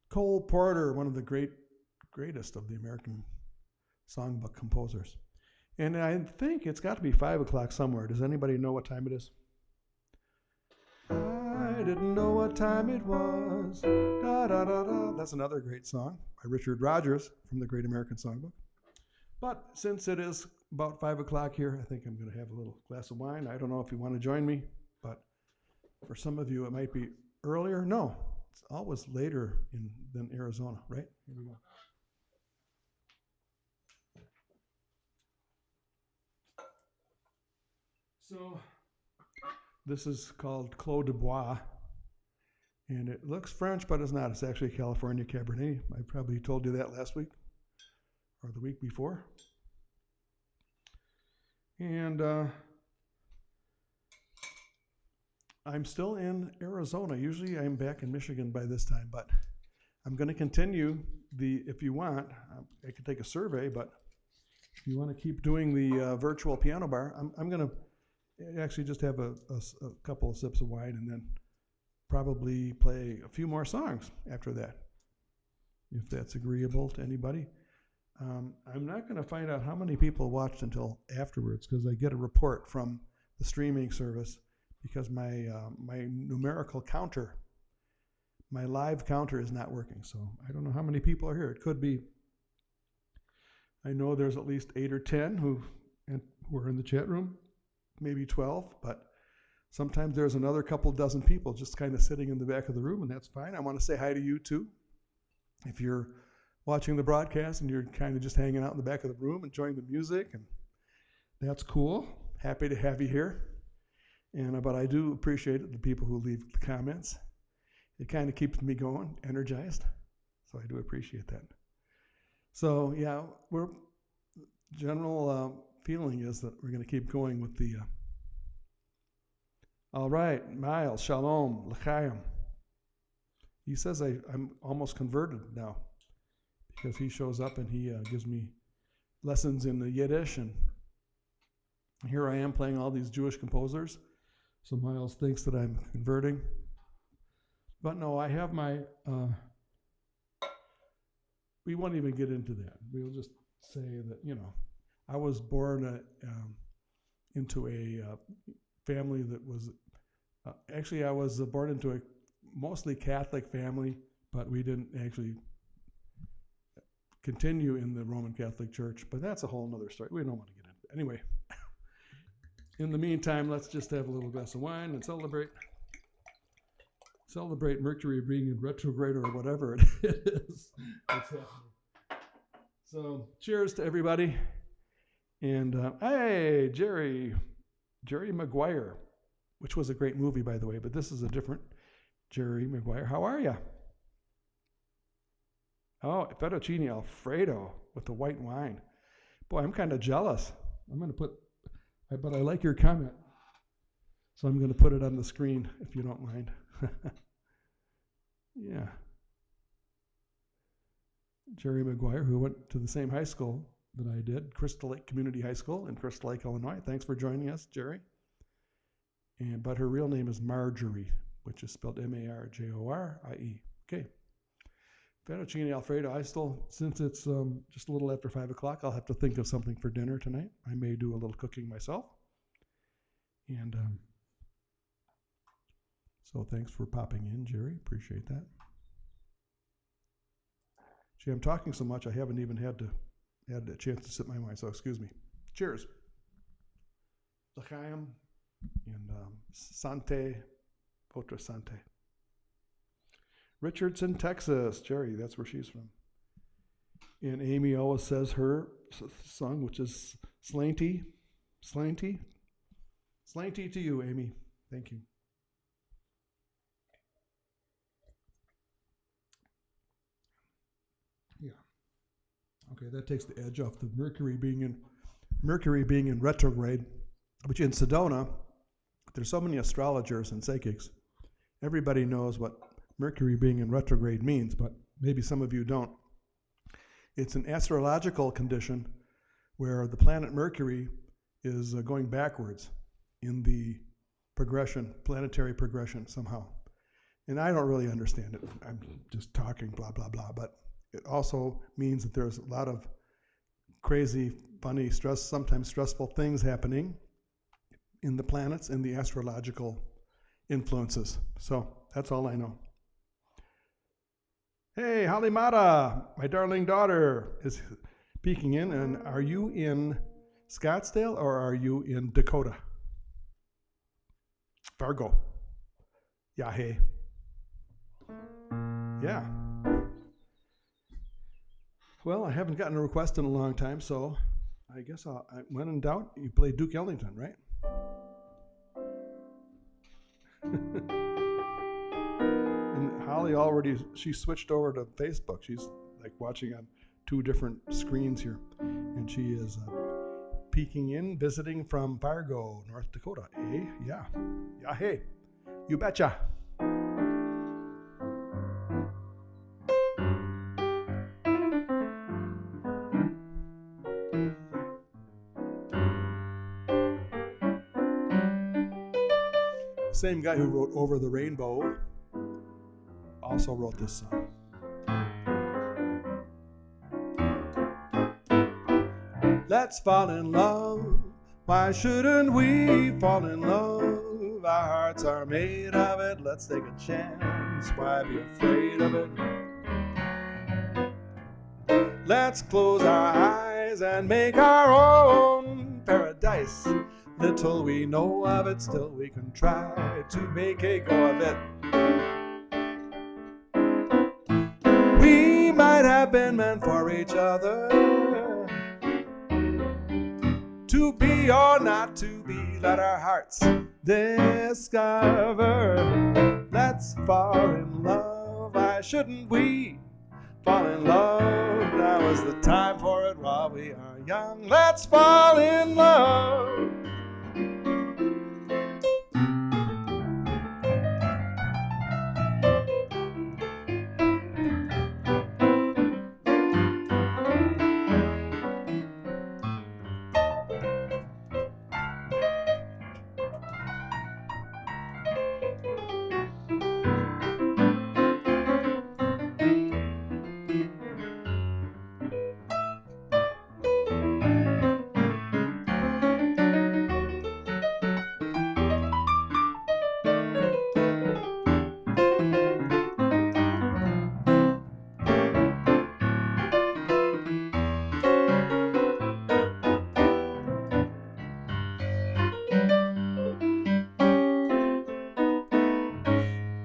Cole Porter, one of the greatest of the American songbook composers. And I think it's got to be 5 o'clock somewhere. Does anybody know what time it is? I didn't know what time it was. Da, da, da, da. That's another great song by Richard Rodgers from the Great American Songbook. But since it is about 5 o'clock here, I think I'm going to have a little glass of wine. I don't know if you want to join me, but for some of you it might be earlier. No, it's always later than Arizona, right? Here we go. So this is called Clos de Bois, and it looks French, but it's not. It's actually California Cabernet. I probably told you that last week or the week before. And I'm still in Arizona. Usually I'm back in Michigan by this time, but I'm going to continue if you want, I could take a survey, but if you want to keep doing the virtual piano bar, I'm going to actually just have a couple of sips of wine and then probably play a few more songs after that, if that's agreeable to anybody. I'm not going to find out how many people watched until afterwards because I get a report from the streaming service because my numerical counter, my live counter is not working. So I don't know how many people are here. It could be, I know there's at least 8 or 10 who are in the chat room, maybe 12, but sometimes there's another couple dozen people just kind of sitting in the back of the room, and that's fine. I want to say hi to you too. If you're watching the broadcast and you're kind of just hanging out in the back of the room, enjoying the music, and that's cool. Happy to have you here. But I do appreciate the people who leave the comments. It kind of keeps me going, energized. So I do appreciate that. So yeah, general feeling is that we're going to keep going with the. All right, Miles, Shalom, L'chaim. He says I'm almost converted now because he shows up and he gives me lessons in the Yiddish, and here I am playing all these Jewish composers. So Miles thinks that I'm converting. But no, I have my, we won't even get into that. We'll just say that, I was born into a family that was, actually I was born into a mostly Catholic family, but we didn't actually continue in the Roman Catholic Church, but that's a whole nother story. We don't want to get into it. Anyway, in the meantime, let's just have a little glass of wine and celebrate Mercury being in retrograde or whatever it is. It's happening. So cheers to everybody. And hey, Jerry Maguire, which was a great movie, by the way, but this is a different Jerry Maguire. How are you? Oh, fettuccine Alfredo with the white wine. Boy, I'm kind of jealous. But I like your comment. So I'm going to put it on the screen if you don't mind. Yeah. Jerry Maguire, who went to the same high school that I did, Crystal Lake Community High School in Crystal Lake, Illinois. Thanks for joining us, Jerry. But her real name is Marjorie, which is spelled Marjorie. Okay. Fettuccine Alfredo. I still, since it's just a little after 5 o'clock, I'll have to think of something for dinner tonight. I may do a little cooking myself. And so thanks for popping in, Jerry. Appreciate that. Gee, I'm talking so much I haven't even had a chance to sip my wine, so excuse me. Cheers. L'chaim and Sante, Votre Sante. Richardson, Texas. Jerry, that's where she's from. And Amy always says her song, which is Slanty. Slanty? Slanty to you, Amy. Thank you. Yeah. Okay, that takes the edge off the Mercury being in retrograde, which in Sedona, there's so many astrologers and psychics. Everybody knows what Mercury being in retrograde means, but maybe some of you don't. It's an astrological condition where the planet Mercury is going backwards in the planetary progression somehow. And I don't really understand it. I'm just talking blah, blah, blah. But it also means that there's a lot of crazy, funny, sometimes stressful things happening in the planets and the astrological influences. So that's all I know. Hey, Halimata, my darling daughter is peeking in. And are you in Scottsdale or are you in Dakota? Fargo. Yeah, hey. Yeah. Well, I haven't gotten a request in a long time, so I guess when in doubt, you play Duke Ellington, right? And Holly she switched over to Facebook. She's like watching on 2 different screens here. And she is peeking in, visiting from Fargo, North Dakota. Hey, yeah. Yeah, hey. You betcha. Same guy who wrote Over the Rainbow also wrote this song. Let's fall in love. Why shouldn't we fall in love? Our hearts are made of it. Let's take a chance. Why be afraid of it? Let's close our eyes and make our own paradise. Little we know of it, still we can try to make a go of it. We might have been meant for each other, to be or not to be, let our hearts discover. Let's fall in love. Why shouldn't we fall in love? Now is the time for it while we are young. Let's fall in love.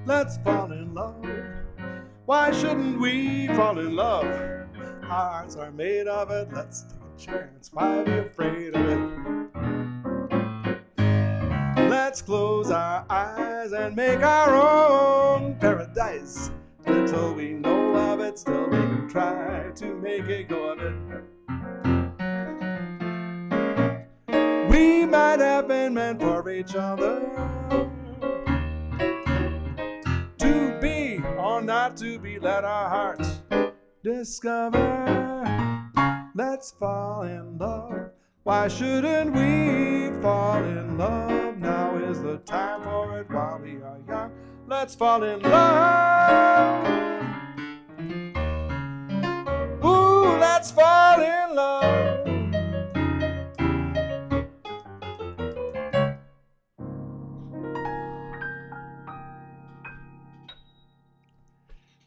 Let's fall in love. Why shouldn't we fall in love? Our hearts are made of it. Let's take a chance. Why be afraid of it? Let's close our eyes and make our own paradise. Little we know of it, still we can try to make a go of it. We might have been meant for each other, to be or not to be, let our hearts discover. Let's fall in love. Why shouldn't we fall in love? Now is the time for it while we are young. Let's fall in love. Ooh, let's fall in love.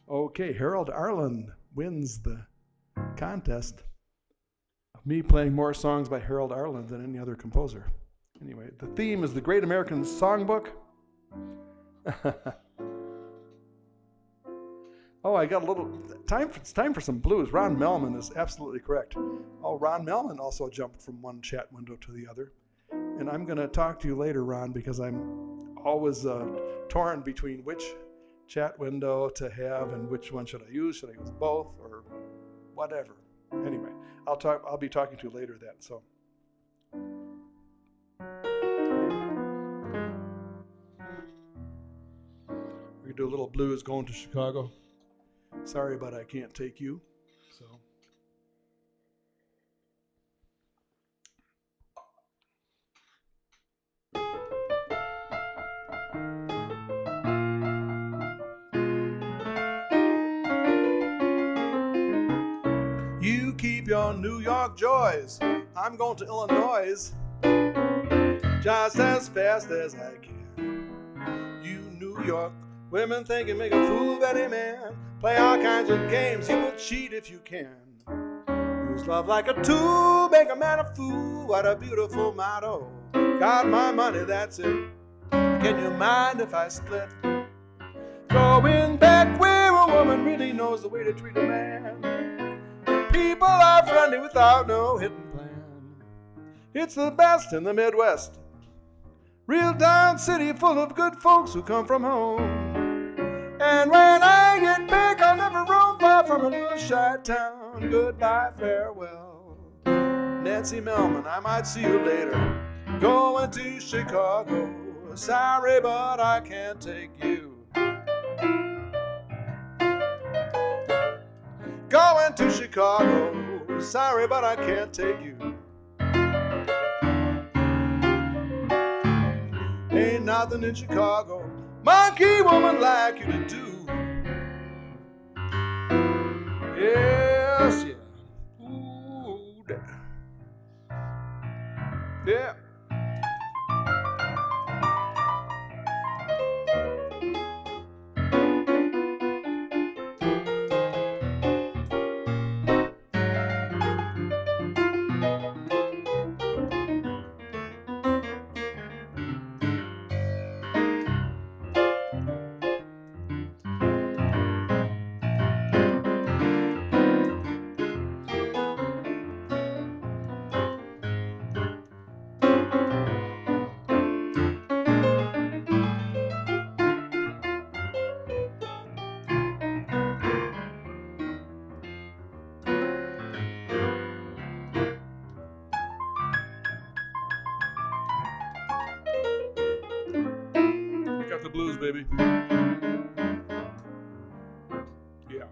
Okay, Harold Arlen wins the contest of me playing more songs by Harold Arlen than any other composer. Anyway, the theme is the Great American Songbook. Oh, I got a little time. It's time for some blues. Ron Melman is absolutely correct. Oh, Ron Melman also jumped from one chat window to the other. And I'm going to talk to you later, Ron, because I'm always torn between which chat window to have and which one should I use. Should I use both or whatever? Anyway, I'll be talking to you later then. So we're gonna do a little blues, Going to Chicago. Sorry, but I can't take you. So you keep your New York joys. I'm going to Illinois just as fast as I can. You New York women think you make a fool of any man. Play all kinds of games, you will cheat if you can. Use love like a tool, make a man a fool. What a beautiful motto. Got my money, that's it. Can you mind if I split? Going back where a woman really knows the way to treat a man. People are friendly without no hidden plan. It's the best in the Midwest. Real down city full of good folks who come from home. And when I get back, I'll never roam far from a little shy town. Goodbye, farewell, Nancy Melman, I might see you later. Going to Chicago. Sorry, but I can't take you. Going to Chicago. Sorry, but I can't take you. Ain't nothing in Chicago monkey woman like you to do. Yes, yeah. Ooh, Yeah. Got the blues, baby. Yeah.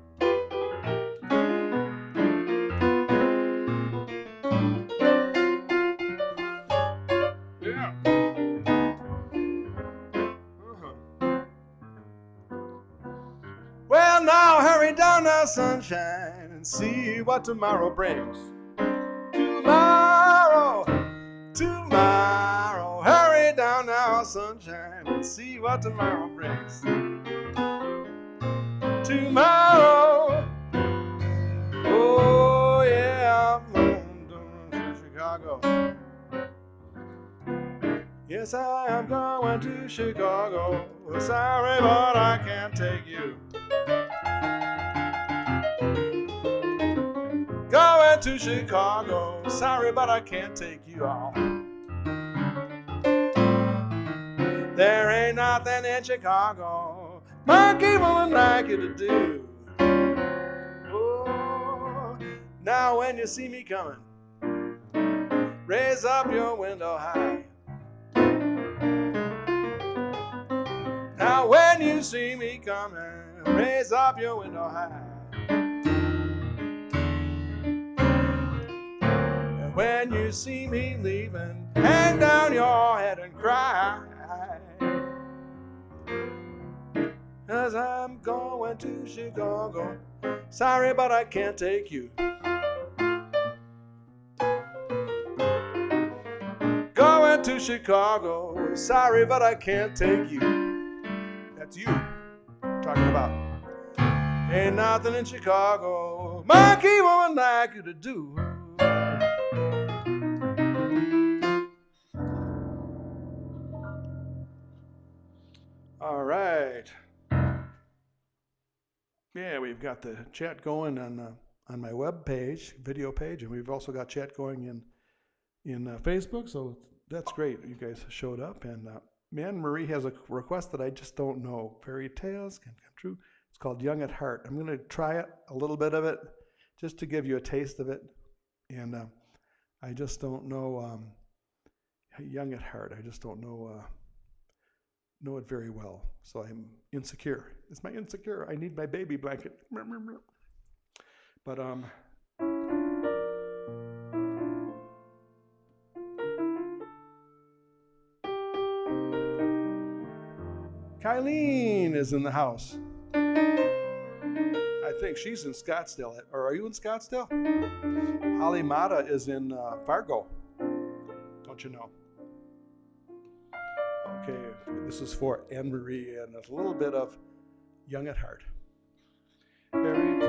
Yeah. Well, now hurry down now, sunshine, and see what tomorrow brings. Tomorrow, tomorrow, hurry down now, sunshine, and see what tomorrow brings. Tomorrow, oh yeah, I'm going to Chicago. Yes, I am going to Chicago. Sorry, but I can't take you. Going to Chicago. Sorry, but I can't take you all. There ain't nothing in Chicago monkey woman like you to do. Oh, now when you see me coming, raise up your window high. Now when you see me coming, raise up your window high. And when you see me leaving, hang down your head and cry. 'Cause I'm going to Chicago. Sorry, but I can't take you. Going to Chicago. Sorry, but I can't take you. That's you talking about. Ain't nothing in Chicago monkey woman like you to do. All right. Yeah, we've got the chat going on my web page, video page, and we've also got chat going in Facebook. So that's great. You guys showed up, and man, Marie has a request that I just don't know. Fairy tales can come true. It's called Young at Heart. I'm going to try it, a little bit of it, just to give you a taste of it. And I just don't know Young at Heart. I just don't know it very well. So I'm insecure. It's my insecure. I need my baby blanket. But Kylene is in the house. I think she's in Scottsdale. Or are you in Scottsdale? Holly Mata is in Fargo. Don't you know? Okay, this is for Anne Marie and a little bit of Young at Heart. Buried.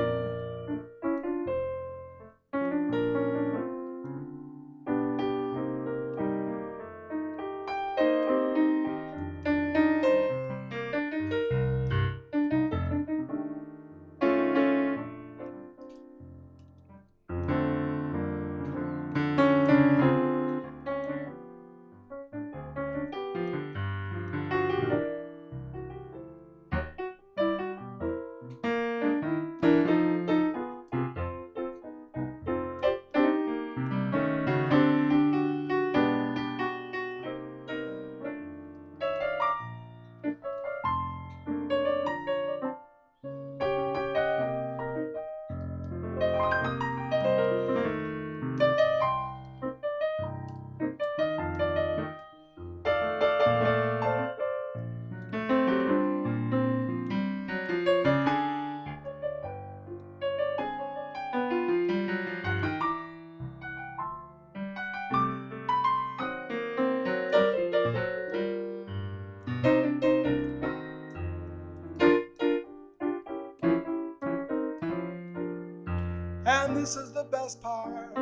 this is the best part.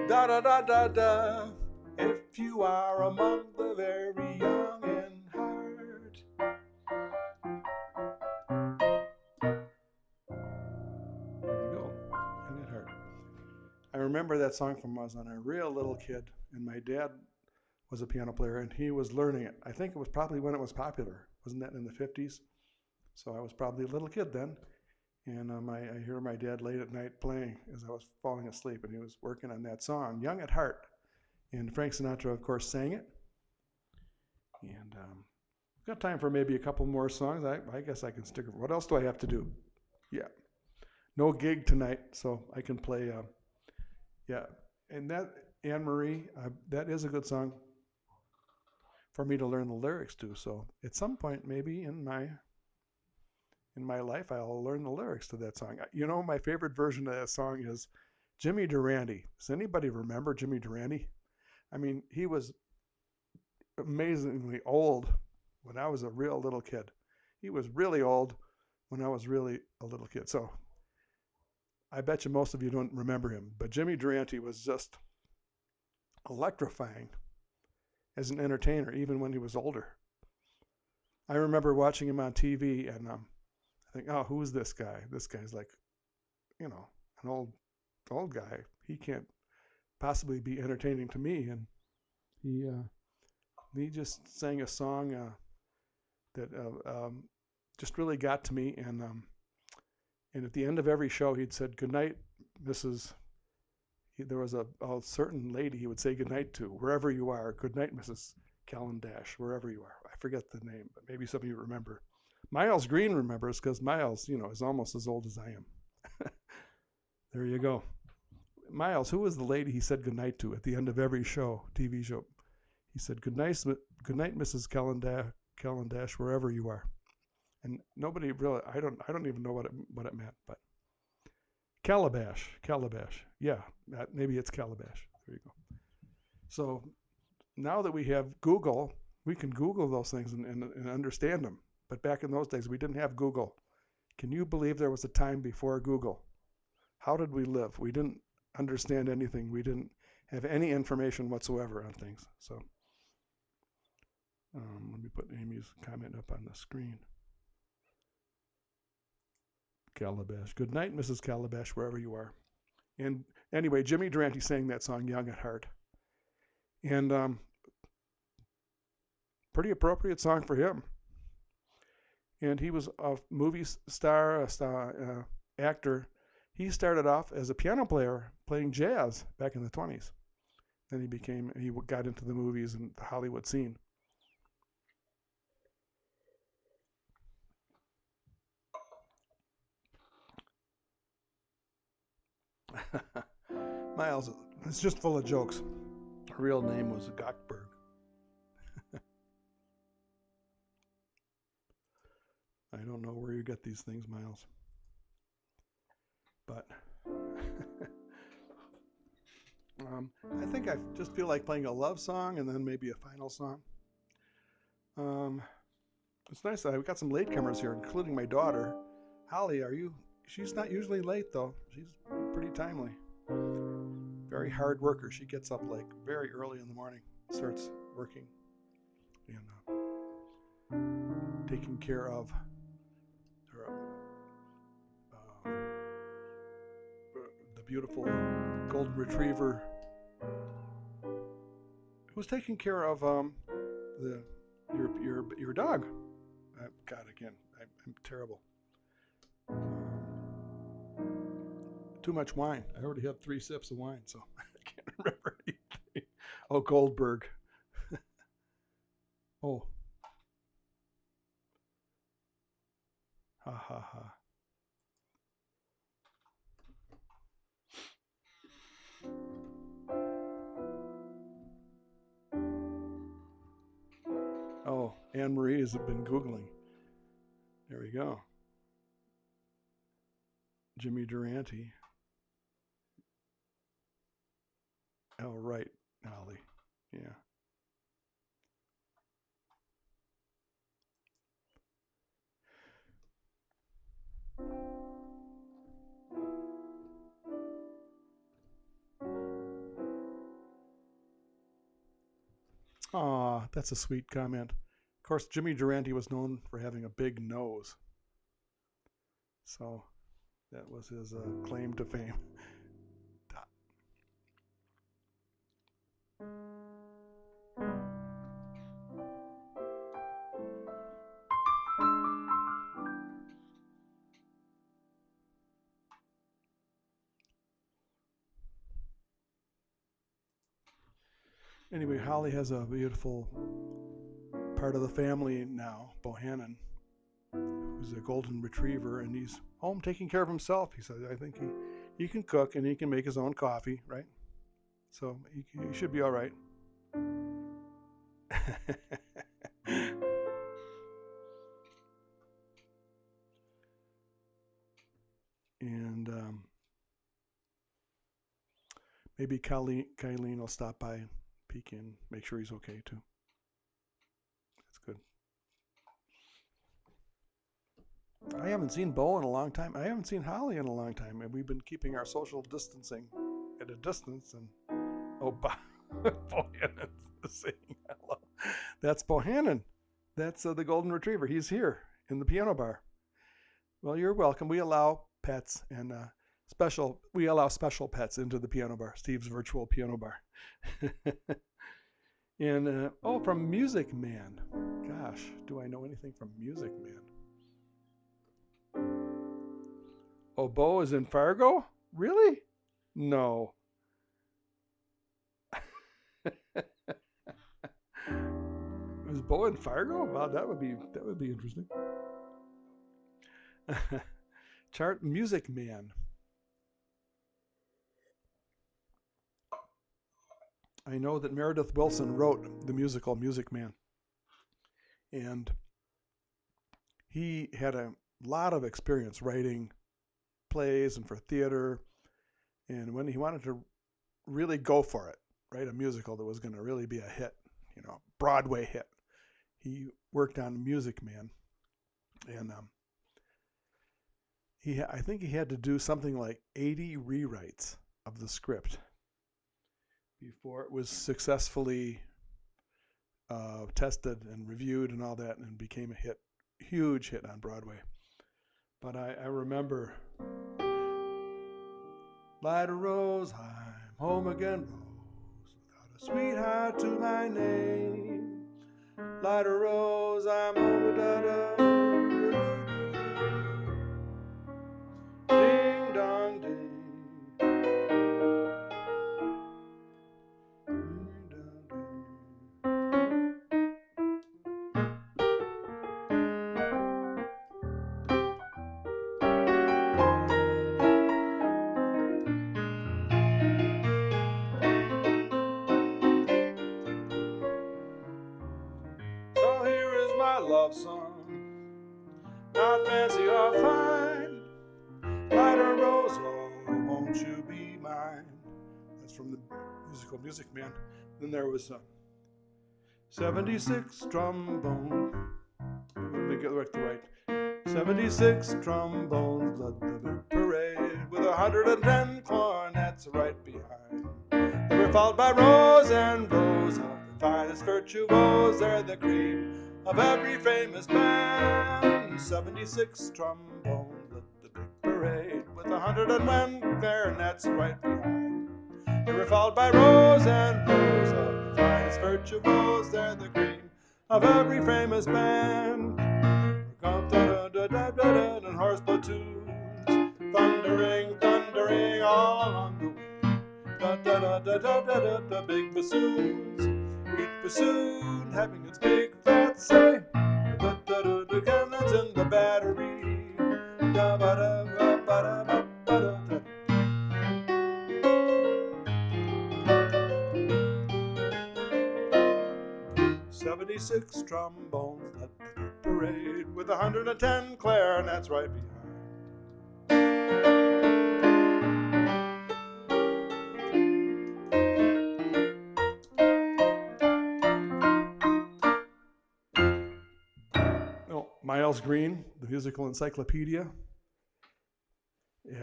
Da da da da da. If you are among the very young in heart. There you go. Young at heart. I remember that song from when I was a real little kid, and my dad was a piano player, and he was learning it. I think it was probably when it was popular. Wasn't that in the 50s? So I was probably a little kid then. And I hear my dad late at night playing as I was falling asleep, and he was working on that song, Young at Heart. And Frank Sinatra, of course, sang it. And we've got time for maybe a couple more songs. I guess I can stick with. What else do I have to do? Yeah. No gig tonight, so I can play. Yeah. And that, Anne Marie, that is a good song for me to learn the lyrics to. So at some point, maybe in my life, I'll learn the lyrics to that song. You know, my favorite version of that song is Jimmy Durante. Does anybody remember Jimmy Durante? I mean, he was amazingly old when I was a real little kid. He was really old when I was really a little kid. So I bet you most of you don't remember him. But Jimmy Durante was just electrifying as an entertainer, even when he was older. I remember watching him on TV, and I think, oh, who is this guy? This guy's like, you know, an old guy. He can't possibly be entertaining to me. And he just sang a song that just really got to me. And at the end of every show, he'd said, "Good night, Mrs." There was a certain lady he would say goodnight to, wherever you are. Good night, Mrs. Callendash, wherever you are. I forget the name, but maybe some of you remember. Miles Green remembers, because Miles, you know, is almost as old as I am. There you go. Miles, who was the lady he said goodnight to at the end of every show, TV show? He said, good night, Mrs. Callendash, wherever you are. And nobody really, I don't even know what it meant, but Calabash. Yeah, maybe it's Calabash. There you go. So now that we have Google, we can Google those things and understand them. But back in those days, we didn't have Google. Can you believe there was a time before Google? How did we live? We didn't understand anything. We didn't have any information whatsoever on things. So let me put Amy's comment up on the screen. Calabash. Good night, Mrs. Calabash, wherever you are. And anyway, Jimmy Durante sang that song, Young at Heart. And pretty appropriate song for him. And he was a movie star, actor. He started off as a piano player playing jazz back in the 20s. Then he got into the movies and the Hollywood scene. Miles, it's just full of jokes. Her real name was Gockberg. I don't know where you get these things, Miles. But I think I just feel like playing a love song and then maybe a final song. It's nice that I've got some latecomers here, including my daughter. Holly, she's not usually late, though. She's pretty timely. Very hard worker. She gets up like very early in the morning, starts working and taking care of her, the beautiful golden retriever, who's taking care of your dog. God, again, I'm terrible. Too much wine. I already had 3 sips of wine, so I can't remember anything. Oh, Goldberg. Oh. Ha ha ha. Oh, Anne Marie has been Googling. There we go. Jimmy Durante. Oh, right, Holly. Yeah. Aw, that's a sweet comment. Of course, Jimmy Durante was known for having a big nose. So that was his claim to fame. Anyway, Holly has a beautiful part of the family now, Bohannon, who's a golden retriever, and he's home taking care of himself. He says, I think he can cook and he can make his own coffee, right? So he should be all right. And maybe Kylene will stop by and peek in, make sure he's okay too. That's good. I haven't seen Bo in a long time. I haven't seen Holly in a long time, and we've been keeping our social distancing at a distance. And Bohannon saying hello. That's Bohannon. That's the golden retriever. He's here in the piano bar. Well, you're welcome. We allow pets and we allow special pets into the piano bar, Steve's virtual piano bar. And from Music Man. Gosh, do I know anything from Music Man? Oh, Bo is in Fargo? Really? No. Is Bo in Fargo? Wow, that would be interesting. Chart Music Man. I know that Meredith Willson wrote the musical Music Man, and he had a lot of experience writing plays and for theater, and when he wanted to really go for it, write a musical that was going to really be a hit, Broadway hit, he worked on Music Man, and I think he had to do something like 80 rewrites of the script before it was successfully tested and reviewed and all that, and became a hit, huge hit on Broadway. But I remember, light a rose, I'm home again, Rose, without a sweetheart to my name. Light a rose, I'm home without a ding dong ding. So here is my love song, not fancy or fine. Light a rose, oh, won't you be mine? That's from the musical Music Man. Then there was 76 trombone. Let me get the right. 76 trombones led the big parade, with 110 cornets right behind. They were followed by rows and rows of the finest virtuos. They're the cream of every famous band. 76 trombones led the big parade, with 101 clarinets right behind. They were followed by rows and rows of the finest virtuos. They're the cream of every famous band. And horse platoons, thundering all along the way. Big bassoons, each bassoon having its big fat say. Cannons in the battery. 76 trombones led the parade, with 110 clarinets right behind. Miles Green, the musical encyclopedia,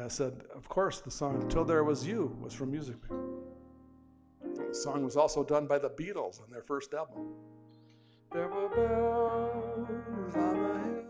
said, of course, the song "Till There Was You" was from Music Man. The song was also done by the Beatles on their first album. There were bells on the hill.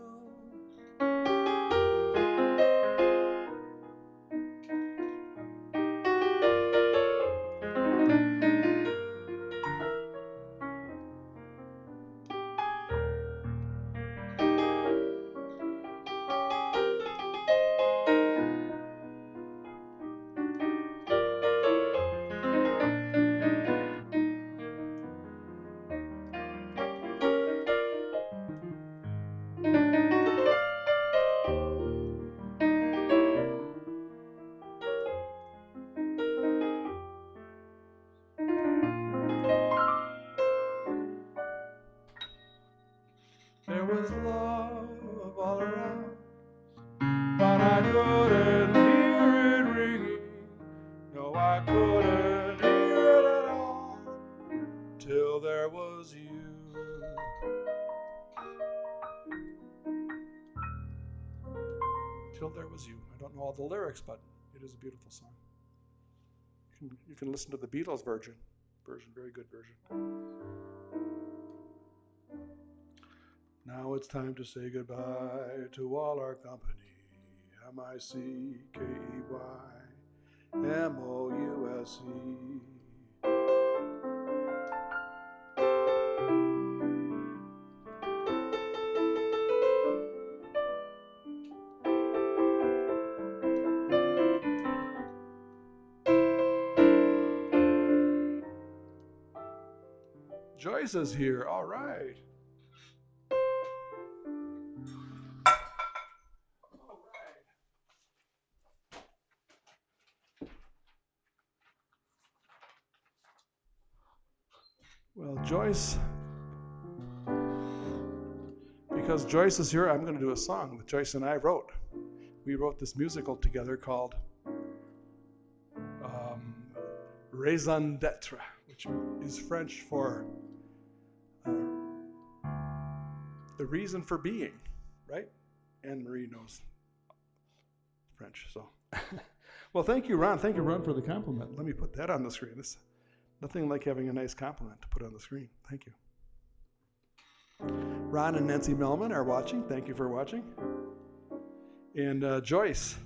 There was love all around, but I couldn't hear it ringing. No, I couldn't hear it at all, till there was you. Till there was you. I don't know all the lyrics, but it is a beautiful song. You can listen to the Beatles version. Very good version. Now it's time to say goodbye to all our company. MICKEYMOUSE. Joyce is here. All right. Well, Joyce, because Joyce is here, I'm going to do a song that Joyce and I wrote. We wrote this musical together called Raison d'être, which is French for the reason for being, right? Anne-Marie knows French, so. Well, thank you, Ron. Thank you, Ron, for the compliment. Let me put that on the screen. It's nothing like having a nice compliment to put on the screen. Thank you. Ron and Nancy Melman are watching. Thank you for watching. And Joyce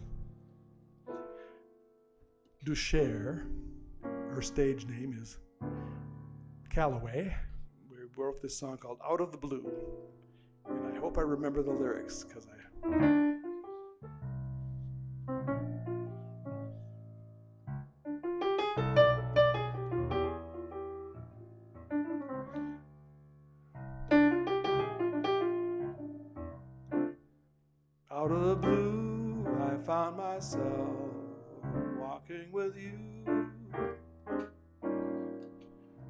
Ducher, her stage name is Calloway. We wrote this song called Out of the Blue. And I hope I remember the lyrics, because out of the blue, I found myself walking with you.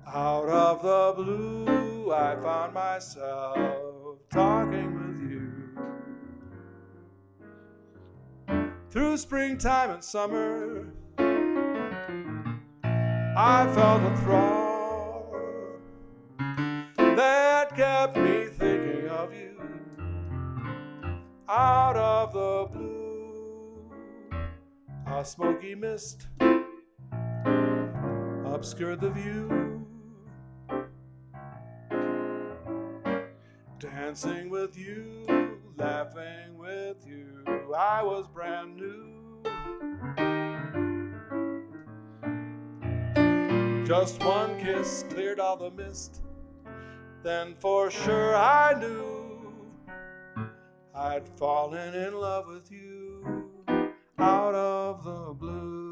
Out of the blue, I found myself talking with you. Through springtime and summer, I felt a thrall that kept me thinking of you. Out of the blue, a smoky mist obscured the view. Dancing with you, laughing with you, I was brand new. Just one kiss cleared all the mist, then for sure I knew I'd fallen in love with you. Out of the blue.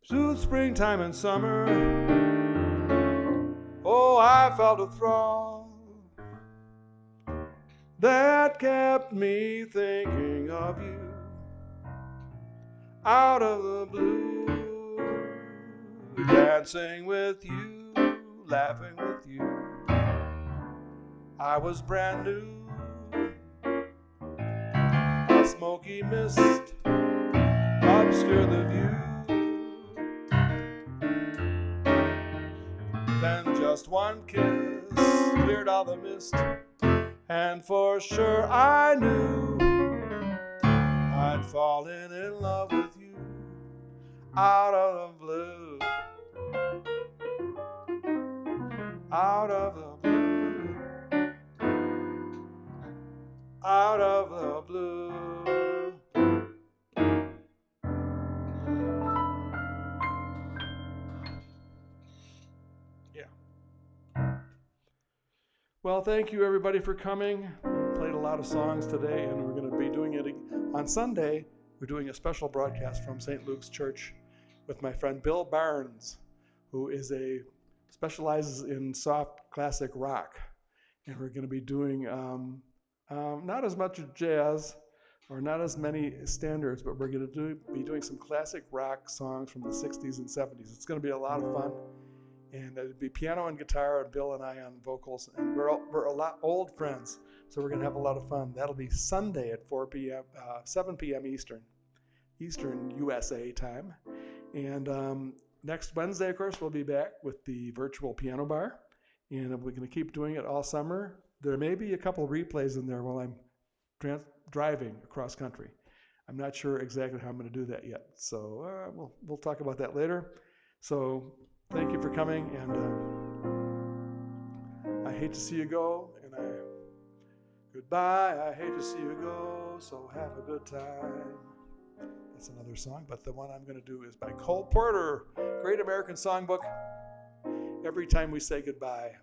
Through springtime and summer, oh, I felt a thrall that kept me thinking of you. Out of the blue, dancing with you, laughing with you, I was brand new. A mist obscure the view. Then just one kiss cleared all the mist, and for sure I knew I'd fallen in love with you out of the blue, out of the blue, out of the blue. Yeah. Well, thank you everybody for coming. We played a lot of songs today, and we're going to be doing it on Sunday. We're doing a special broadcast from St. Luke's Church with my friend Bill Barnes, who specializes in soft classic rock. And we're going to be doing not as much jazz or not as many standards, but we're going to be doing some classic rock songs from the 60s and 70s. It's going to be a lot of fun. And it'll be piano and guitar, and Bill and I on vocals. And we're a lot old friends, so we're going to have a lot of fun. That'll be Sunday at 7 p.m. Eastern USA time. And next Wednesday, of course, we'll be back with the virtual piano bar. And we're going to keep doing it all summer. There may be a couple replays in there while I'm driving across country. I'm not sure exactly how I'm going to do that yet. So we'll talk about that later. So thank you for coming. And I hate to see you go. And goodbye. I hate to see you go. So have a good time. That's another song. But the one I'm going to do is by Cole Porter, Great American Songbook. Every time we say goodbye.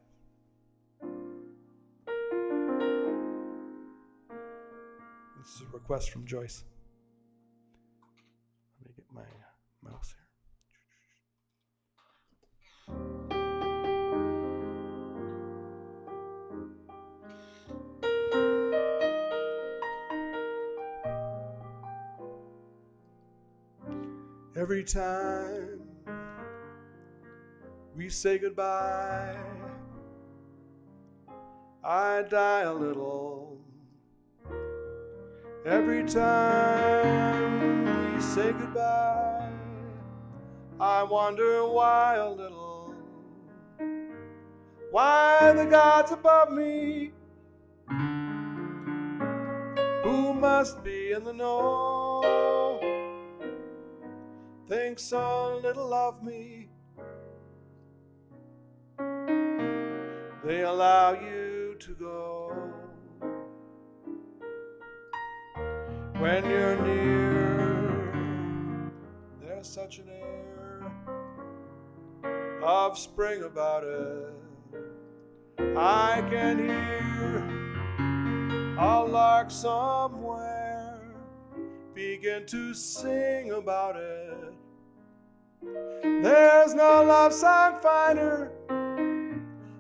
This is a request from Joyce. Let me get my mouse here. Every time we say goodbye, I die a little. Every time we say goodbye, I wonder why a little. Why the gods above me, who must be in the know, think so little of me. They allow you to go. When you're near, there's such an air of spring about it. I can hear a lark somewhere begin to sing about it. There's no love song finer,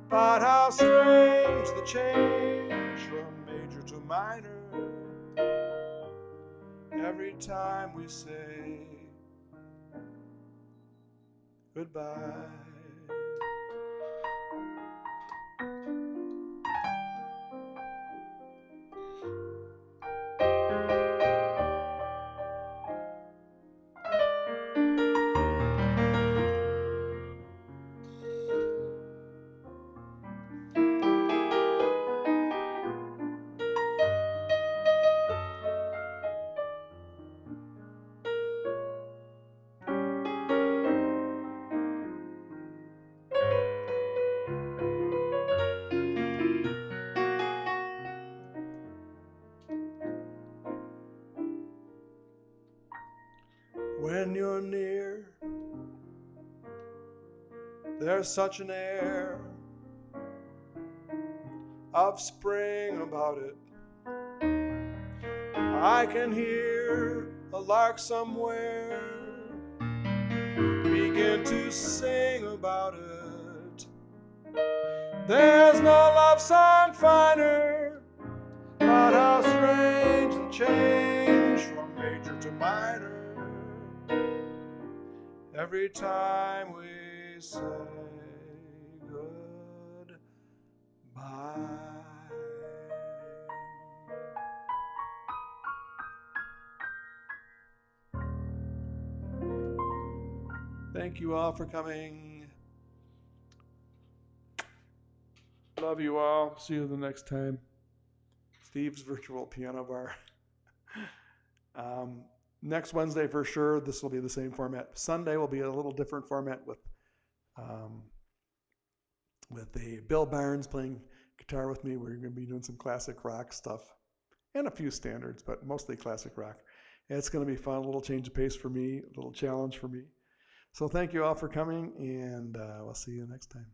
but how strange the change from major to minor. Every time we say goodbye. When you're near, there's such an air of spring about it. I can hear a lark somewhere begin to sing about it. There's no love song finer, but how strange the change from major to minor. Every time we say goodbye. Thank you all for coming. Love you all. See you the next time. Steve's Virtual Piano Bar. Next Wednesday for sure, this will be the same format. Sunday will be a little different format with the Bill Barnes playing guitar with me. We're going to be doing some classic rock stuff and a few standards, but mostly classic rock. And it's going to be fun, a little change of pace for me, a little challenge for me. So thank you all for coming, and we'll see you next time.